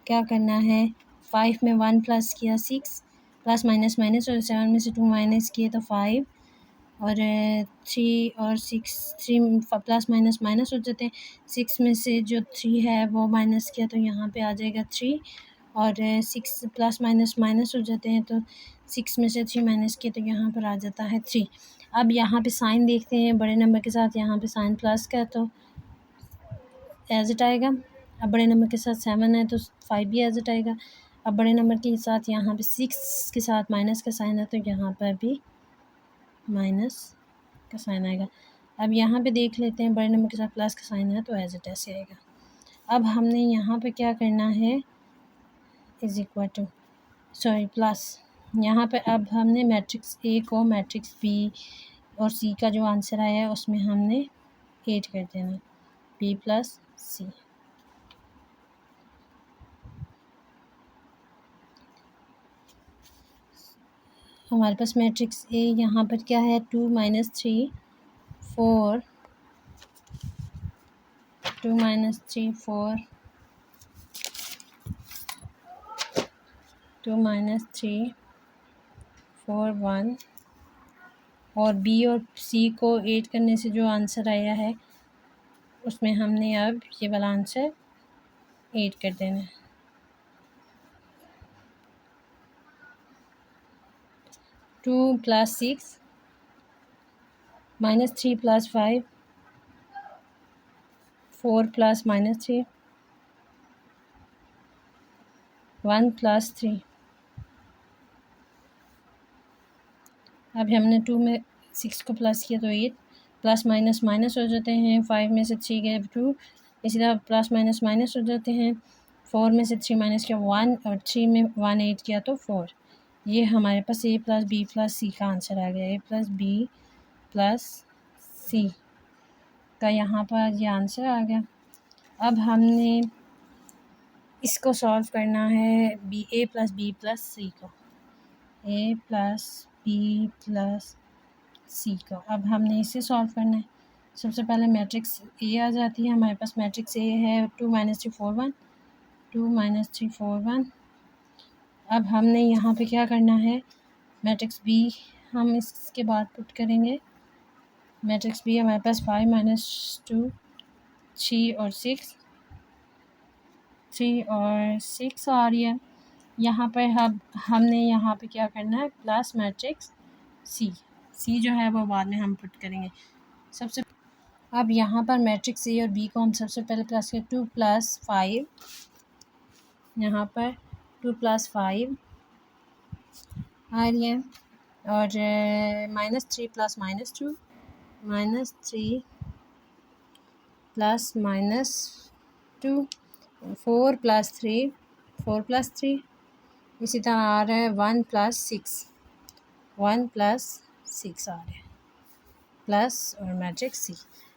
क्या करना है, 5 में 1 प्लस किया 6 प्लस माइनस माइनस और 7 में से 2 माइनस किए तो 5 और 3 और 6 3 प्लस माइनस माइनस हो जाते हैं। 6 में से जो 3 है वो माइनस किया तो यहाँ पे आ जाएगा 3 और 6 प्लस माइनस माइनस हो जाते हैं तो 6 में से 3 माइनस किया तो यहाँ पर आ जाता है 3। अब यहाँ पे साइन देखते हैं, बड़े नंबर के साथ यहाँ पे साइन प्लस का तो एज इट आएगा। अब बड़े नंबर के साथ 7 है तो 5 भी एज इट आएगा। अब बड़े नंबर के साथ यहाँ पे 6 के साथ माइनस का साइन है तो यहाँ पर भी माइनस का साइन आएगा। अब यहाँ पे देख लेते हैं, बड़े नंबर के साथ प्लस का साइन है तो एज इट ऐसे आएगा। अब हमने यहाँ पे क्या करना है, इज इक्वल टू प्लस यहाँ पे अब हमने मैट्रिक्स ए को मैट्रिक्स बी और सी का जो आंसर आया है उसमें हमने ऐड कर देना, बी प्लस सी। हमारे पास मैट्रिक्स ए यहाँ पर क्या है, 2 माइनस 3 4, 2 माइनस 3 4, 2 माइनस 3 4 1, और बी और सी को ऐड करने से जो आंसर आया है उसमें हमने अब ये वाला आंसर ऐड कर देना है। 2 plus 6 minus 3 plus 5, 4 plus minus 3, 1 plus 3। अब हमने 2 में 6 को प्लस किया तो 8, प्लस माइनस माइनस हो जाते हैं, 5 में से 3 गए 2, इसी तरह प्लस माइनस माइनस हो जाते हैं, 4 में से 3 माइनस किया 1, और 3 में 1 ऐड किया तो 4। ये हमारे पास ए प्लस बी प्लस सी का आंसर आ गया। ए प्लस बी प्लस सी का यहाँ पर ये आंसर आ गया। अब हमने इसको सॉल्व करना है ए प्लस बी प्लस सी को, ए प्लस बी प्लस सी को। अब हमने इसे सॉल्व करना है। सबसे पहले मैट्रिक्स ए आ जाती है हमारे पास। मैट्रिक्स ए है 2 माइनस 3 4 1, 2 माइनस 3 4 1। अब हमने यहाँ पे क्या करना है, मैट्रिक्स बी हम इसके बाद पुट करेंगे। मैट्रिक्स बी हमारे पास 5 माइनस 2 3 और 6, 3 और 6 आ रही है। यहाँ पर हमने यहाँ पे क्या करना है, प्लस मैट्रिक्स सी जो है वो बाद में हम पुट करेंगे। अब यहाँ पर मैट्रिक्स ए और बी को हम सबसे पहले प्लस करें। 2 प्लस 5, यहाँ पर 2 प्लस 5 आ रही है, और minus 3 plus minus 2, minus 3 plus minus 2, 4 plus 3, 4 plus 3, इसी तरह आ रहा है 1 प्लस 6, 1 प्लस 6 आ रहा है, प्लस और मैट्रिक्स सी।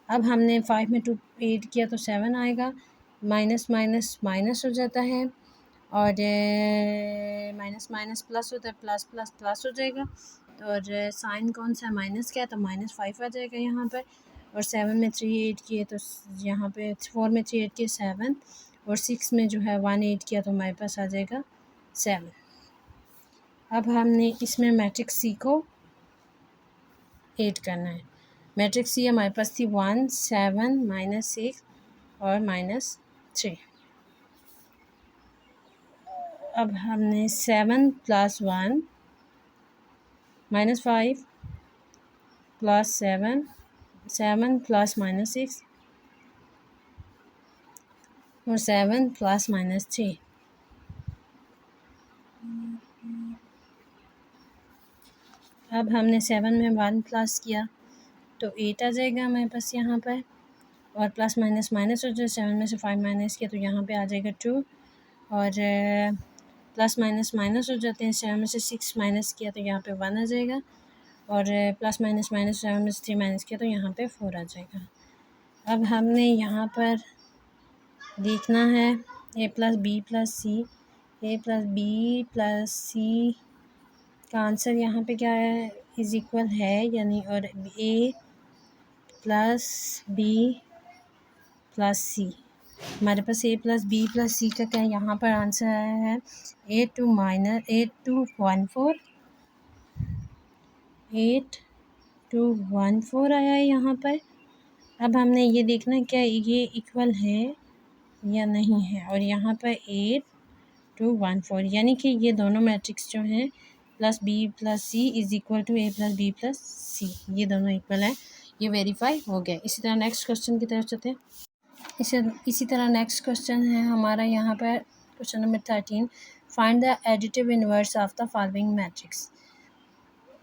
अब हमने 5 में 2 ऐड किया तो 7 आएगा, माइनस माइनस माइनस हो जाता है, और माइनस माइनस प्लस होता है, प्लस प्लस प्लस हो जाएगा, और साइन कौन सा माइनस का है तो माइनस 5 आ जाएगा यहाँ पर। और 7 में 3 ऐड किए तो यहाँ पे 4 में 3 ऐड किए 7, और 6 में जो है 1 ऐड किया तो हमारे पास आ जाएगा 7। अब हमने इसमें मैट्रिक्स सी को ऐड करना है। मैट्रिक्स सी हमारे पास थी 1 7 माइनस 6 और माइनस 3। अब हमने 7 plus 1 minus 5 plus 7, 7 plus minus 6 और 7 प्लस माइनस 3। अब हमने 7 में 1 प्लस किया तो 8 आ जाएगा हमारे पास यहाँ पर, और प्लस माइनस माइनस हो जाए, 7 में से 5 माइनस किया तो यहाँ पे आ जाएगा 2, और प्लस माइनस माइनस हो जाते हैं, 7 में से 6 माइनस किया तो यहाँ पे 1 आ जाएगा, और प्लस माइनस माइनस 7 में से 3 माइनस किया तो यहाँ पे 4 आ जाएगा। अब हमने यहाँ पर देखना है A plus B plus C, A plus B plus सी का आंसर यहाँ पे क्या है, इज इक्वल है यानी, और ए प्लस बी प्लस सी, हमारे पास ए प्लस बी प्लस सी का क्या यहाँ पर आंसर आया है 8214, 8214 आया है यहाँ पर। अब हमने ये देखना है क्या ये इक्वल है या नहीं है, और यहाँ पर 8214 यानी कि ये दोनों मैट्रिक्स जो हैं plus B plus C is equal to A plus B plus C, ये दोनों इक्वल है, ये वेरीफाई हो गया। इसी तरह नेक्स्ट क्वेश्चन की तरफ चलते हैं। इसी तरह नेक्स्ट क्वेश्चन है हमारा यहाँ पर question number 13, find the additive inverse of the following matrix.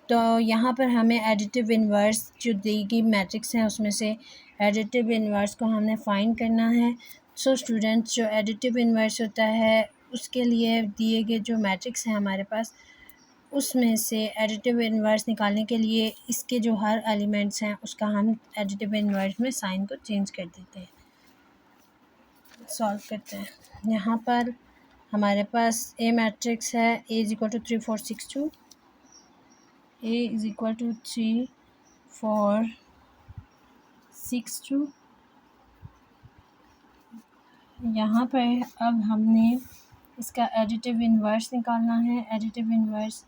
तो यहाँ पर हमें एडिटिव इनवर्स जो दी गई मैट्रिक्स हैं उसमें से एडिटिव इनवर्स को हमने फाइंड करना है। सो स्टूडेंट्स, जो एडिटिव इनवर्स होता है उसके लिए दिए गए जो मैट्रिक्स हैं हमारे पास, उसमें से एडिटिव इनवर्स निकालने के लिए इसके जो हर एलिमेंट्स हैं उसका हम एडिटिव इनवर्स में साइन को चेंज कर देते हैं। सॉल्व करते हैं। यहाँ पर हमारे पास ए मैट्रिक्स है, A is equal to 3 4 6 2, a is equal to 3 four 6 2। यहाँ पर अब हमने इसका एडिटिव इन्वर्स निकालना है। एडिटिव इन्वर्स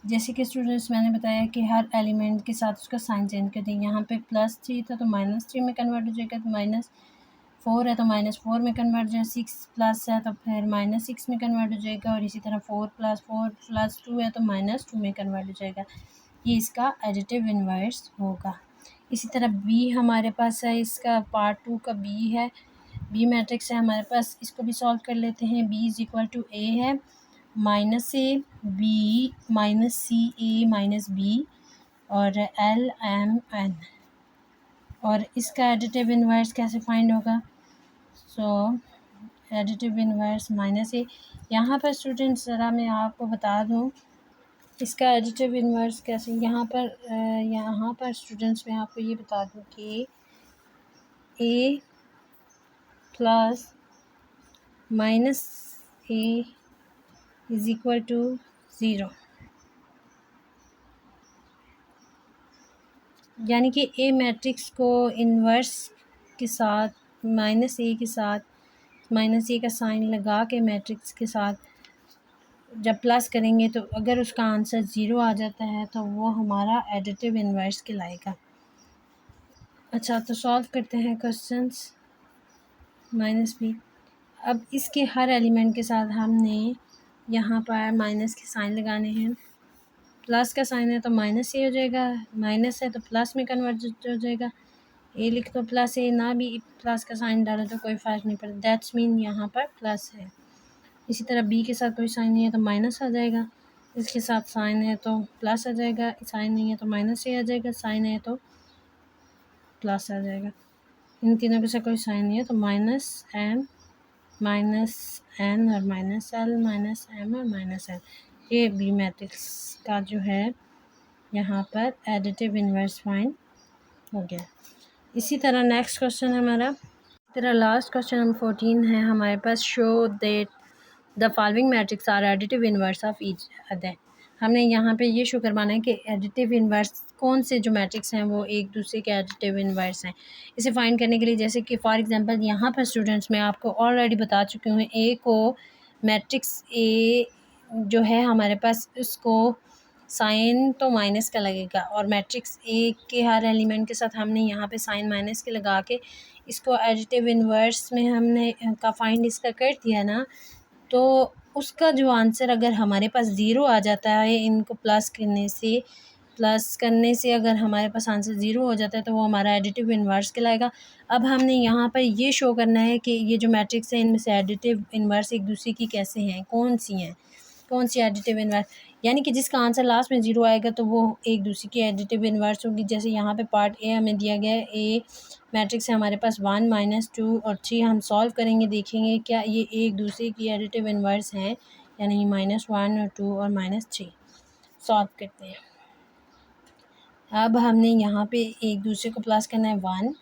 जैसे कि स्टूडेंट्स मैंने बताया कि हर एलिमेंट के साथ उसका साइन चेंज कर दें। यहाँ पे +3 था तो -3 में कन्वर्ट हो जाएगा, तो -4 है तो -4 में कन्वर्ट हो जाएगा, 6 प्लस है तो फिर -6 में कन्वर्ट हो जाएगा, और इसी तरह 4 + 4 + 2 है तो -2 में कन्वर्ट हो जाएगा। ये इसका एडिटिव इन्वर्स होगा। इसी तरह बी हमारे पास है, इसका पार्ट 2 का बी है, बी मैट्रिक्स है हमारे पास, इसको भी सॉल्व कर लेते हैं। बी इज़ इक्वल टू ए है, -a b -c a -b और l m n, और इसका एडिटिव इन्वर्स कैसे फाइंड होगा? सो एडिटिव इन्वर्स -a, यहाँ पर स्टूडेंट्स ज़रा मैं आपको बता दूँ इसका एडिटिव इन्वर्स कैसे, यहाँ पर स्टूडेंट्स मैं आपको ये बता दूँ कि a plus -a is equal to 0, यानी कि ए मैट्रिक्स को इन्वर्स के साथ -a के साथ -a का साइन लगा के मैट्रिक्स के साथ जब प्लस करेंगे तो अगर उसका आंसर 0 आ जाता है तो वो हमारा एडिटिव इन्वर्स कहलाएगा। अच्छा, तो सॉल्व करते हैं क्वेश्चंस। -b, अब इसके हर एलिमेंट के साथ हमने यहाँ पर माइनस के साइन लगाने हैं। प्लस का साइन है तो माइनस ए हो जाएगा, माइनस है तो प्लस में कन्वर्ट हो जाएगा। ए लिख दो प्लस ए, ना भी प्लस का साइन डालो तो कोई फ़र्क नहीं पड़ता, दैट्स मीन यहाँ पर प्लस है। इसी तरह बी के साथ कोई साइन नहीं है तो माइनस आ जाएगा, इसके साथ साइन है तो प्लस आ जाएगा, साइन नहीं है तो माइनस ए आ जाएगा, साइन है तो प्लस आ जाएगा। इन तीनों के साथ कोई साइन नहीं है तो -m -n और -l -m और -l, ये बी मैट्रिक्स का जो है यहाँ पर एडिटिव इन्वर्स फाइंड हो गया। इसी तरह नेक्स्ट क्वेश्चन हमारा, तरह लास्ट क्वेश्चन नंबर 14 है हमारे पास, show that the following matrix are additive inverse of each other. हमने यहाँ पे ये शो करवाना है कि एडिटिव इन्वर्स कौन से जो मैट्रिक्स हैं वो एक दूसरे के एडिटिव इन्वर्स हैं। इसे फाइंड करने के लिए जैसे कि फॉर एग्जांपल यहाँ पर स्टूडेंट्स मैं आपको ऑलरेडी बता चुकी हूँ, ए को मैट्रिक्स ए जो है हमारे पास उसको साइन तो माइनस का लगेगा, और मैट्रिक्स ए के हर एलिमेंट के साथ हमने यहाँ पे साइन माइनस के लगा के इसको एडिटिव इन्वर्स में हमने का फाइंड इसका कर दिया ना, तो उसका जो आंसर अगर हमारे पास 0 आ जाता है, इनको प्लस करने से अगर हमारे पास आंसर 0 हो जाता है तो वो हमारा एडिटिव इन्वर्स कहलाएगा। अब हमने यहाँ पर ये शो करना है कि ये जो मैट्रिक्स है इनमें से एडिटिव इन्वर्स एक दूसरे की कैसे हैं, कौन सी एडिटिव इन्वर्स, यानी कि जिसका आंसर लास्ट में 0 आएगा तो वो एक दूसरे की एडिटिव इन्वर्स होगी। जैसे यहाँ पे पार्ट ए हमें दिया गया है, ए मैट्रिक्स है हमारे पास 1 -2 और 3, हम सॉल्व करेंगे, देखेंगे क्या ये एक दूसरे की एडिटिव इन्वर्स हैं, यानी -1 और 2 और -3। सॉल्व करते हैं। अब हमने यहाँ पे एक दूसरे को प्लस करना है, 1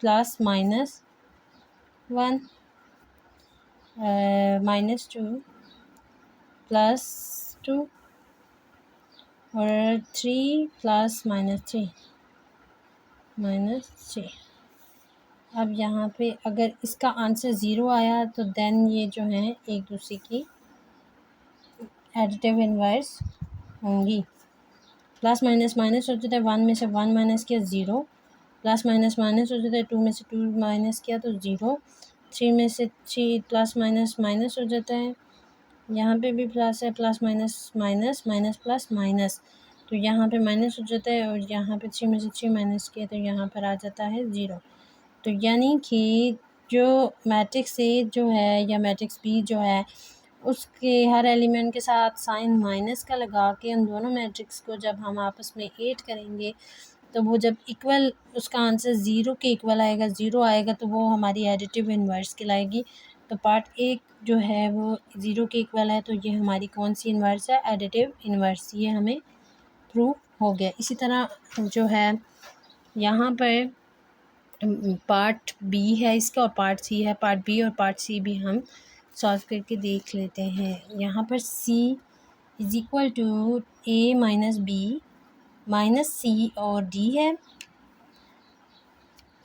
प्लस -1 -2 +2 और 3 प्लस -3 -3। अब यहाँ पे अगर इसका आंसर 0 आया तो देन ये जो है एक दूसरे की एडिटिव इन्वर्स होंगी। प्लस माइनस माइनस हो जाता है, 1 में से 1 माइनस किया 0, प्लस माइनस माइनस हो जाता है, 2 में से 2 माइनस किया तो 0, 3 में से 3 प्लस माइनस माइनस हो जाता है, यहाँ पे भी प्लस है, plus minus minus minus plus minus, तो यहाँ पे माइनस हो जाता है, और यहाँ पे 3 में से 3 माइनस किया तो यहाँ पर आ जाता है 0। तो यानी कि जो मैट्रिक्स ए जो है या मैट्रिक्स बी जो है उसके हर एलिमेंट के साथ साइन माइनस का लगा के उन दोनों मैट्रिक्स को जब हम आपस में ऐड करेंगे तो वो जब इक्वल, उसका आंसर 0 के इक्वल आएगा, 0 आएगा तो वो हमारी एडिटिव इन्वर्स कहलाएगी। तो पार्ट एक जो है वो 0 के इक्वल है, तो ये हमारी कौन सी इन्वर्स है, एडिटिव इन्वर्स, ये हमें प्रूव हो गया। इसी तरह जो है यहाँ पर पार्ट बी है इसका और पार्ट सी है, पार्ट बी और पार्ट सी भी हम सॉल्व करके देख लेते हैं। यहाँ पर c is equal to a minus B minus c और d है।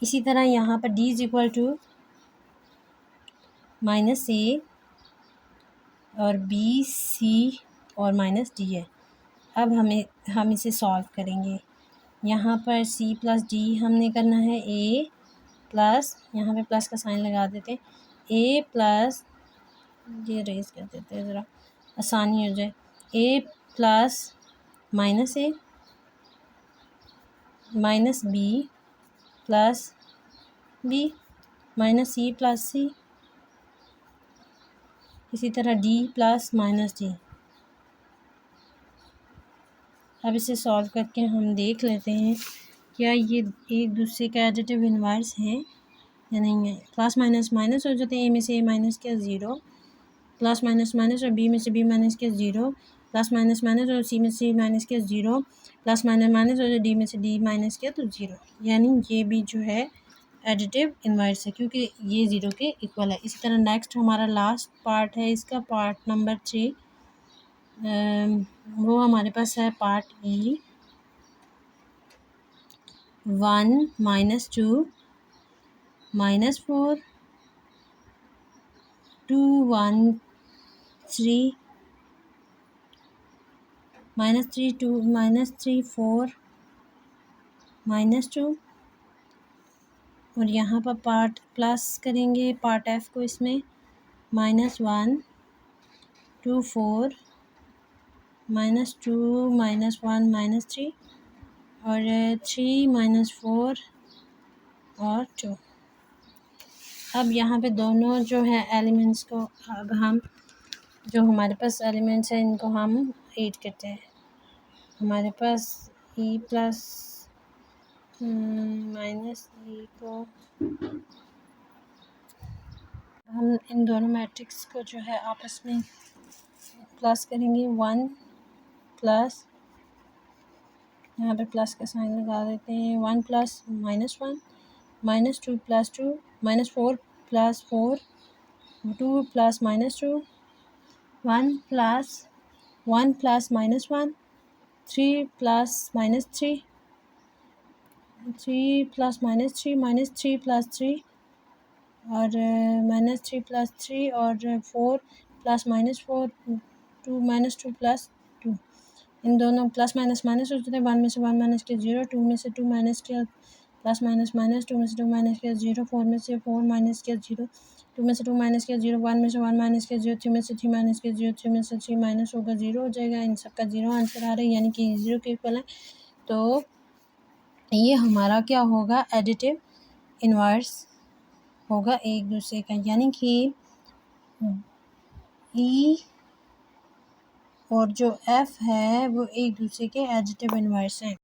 इसी तरह यहाँ पर d is equal to minus a और b c और माइनस d है। अब हम इसे सॉल्व करेंगे। यहाँ पर c प्लस d हमने करना है a प्लस, यहाँ पे प्लस का साइन लगा देते हैं, a प्लस, ये रेज कर देते हैं ज़रा आसानी हो जाए, a plus minus a minus b plus b minus c plus c, इसी तरह d प्लस माइनस d। अब इसे सॉल्व करके हम देख लेते हैं क्या ये एक दूसरे का एडिटिव इन्वर्स हैं या नहीं है। प्लस माइनस माइनस हो जाते हैं, ए में से ए माइनस किया 0, प्लस माइनस माइनस और बी में से बी माइनस किया 0, प्लस माइनस माइनस और सी में से माइनस किया 0, प्लस माइनस माइनस और डी में से डी माइनस किया तो 0, यानी ये भी जो है एडिटिव इन्वर्स है क्योंकि ये 0 के इक्वल है। इसी तरह नेक्स्ट हमारा लास्ट पार्ट है इसका, पार्ट नंबर 3, वो हमारे पास है पार्ट ई 1 minus 2 minus 4 2 1 3 minus 3 2 minus 3 4 minus 2, और यहाँ पर पार्ट प्लस करेंगे पार्ट एफ को इसमें, -1 2 4 -2 -1 -3 और 3 -4 और 2। अब यहाँ पे दोनों जो है एलिमेंट्स को अब हम जो हमारे पास एलिमेंट्स हैं इनको हम ऐड करते हैं। हमारे पास e प्लस माइनस e को हम इन दोनों मैट्रिक्स को जो है आपस में प्लस करेंगे। 1 प्लस, यहाँ पे प्लस का साइन लगा देते हैं, 1 plus -1 -2 plus 2 -4 plus 4 2 plus -2 1 plus -1 3 plus -3 3 plus -3 -3 plus 3 और -3 प्लस 3 और 4 प्लस -4 2 -2 प्लस 2, इन दोनों प्लस माइनस माइनस हो जाते हैं। 1 में से 1 माइनस किया 0, 2 में से 2 माइनस किया प्लस माइनस माइनस, 2 में से 2 माइनस किया 0, 4 में से 4 माइनस किया 0, 2 में से 2 माइनस किया 0, 1 में से 1 माइनस किया 0, 3 में से 3 माइनस किया 0, 3 में से 3 माइनस होगा 0 हो जाएगा। इन सब का 0 आंसर आ रहा है, यानी कि 0 के इक्वल है। तो ये हमारा क्या होगा, एडिटिव इन्वर्स होगा एक दूसरे का, यानी कि ई और जो एफ है वो एक दूसरे के एडिटिव इन्वर्स हैं।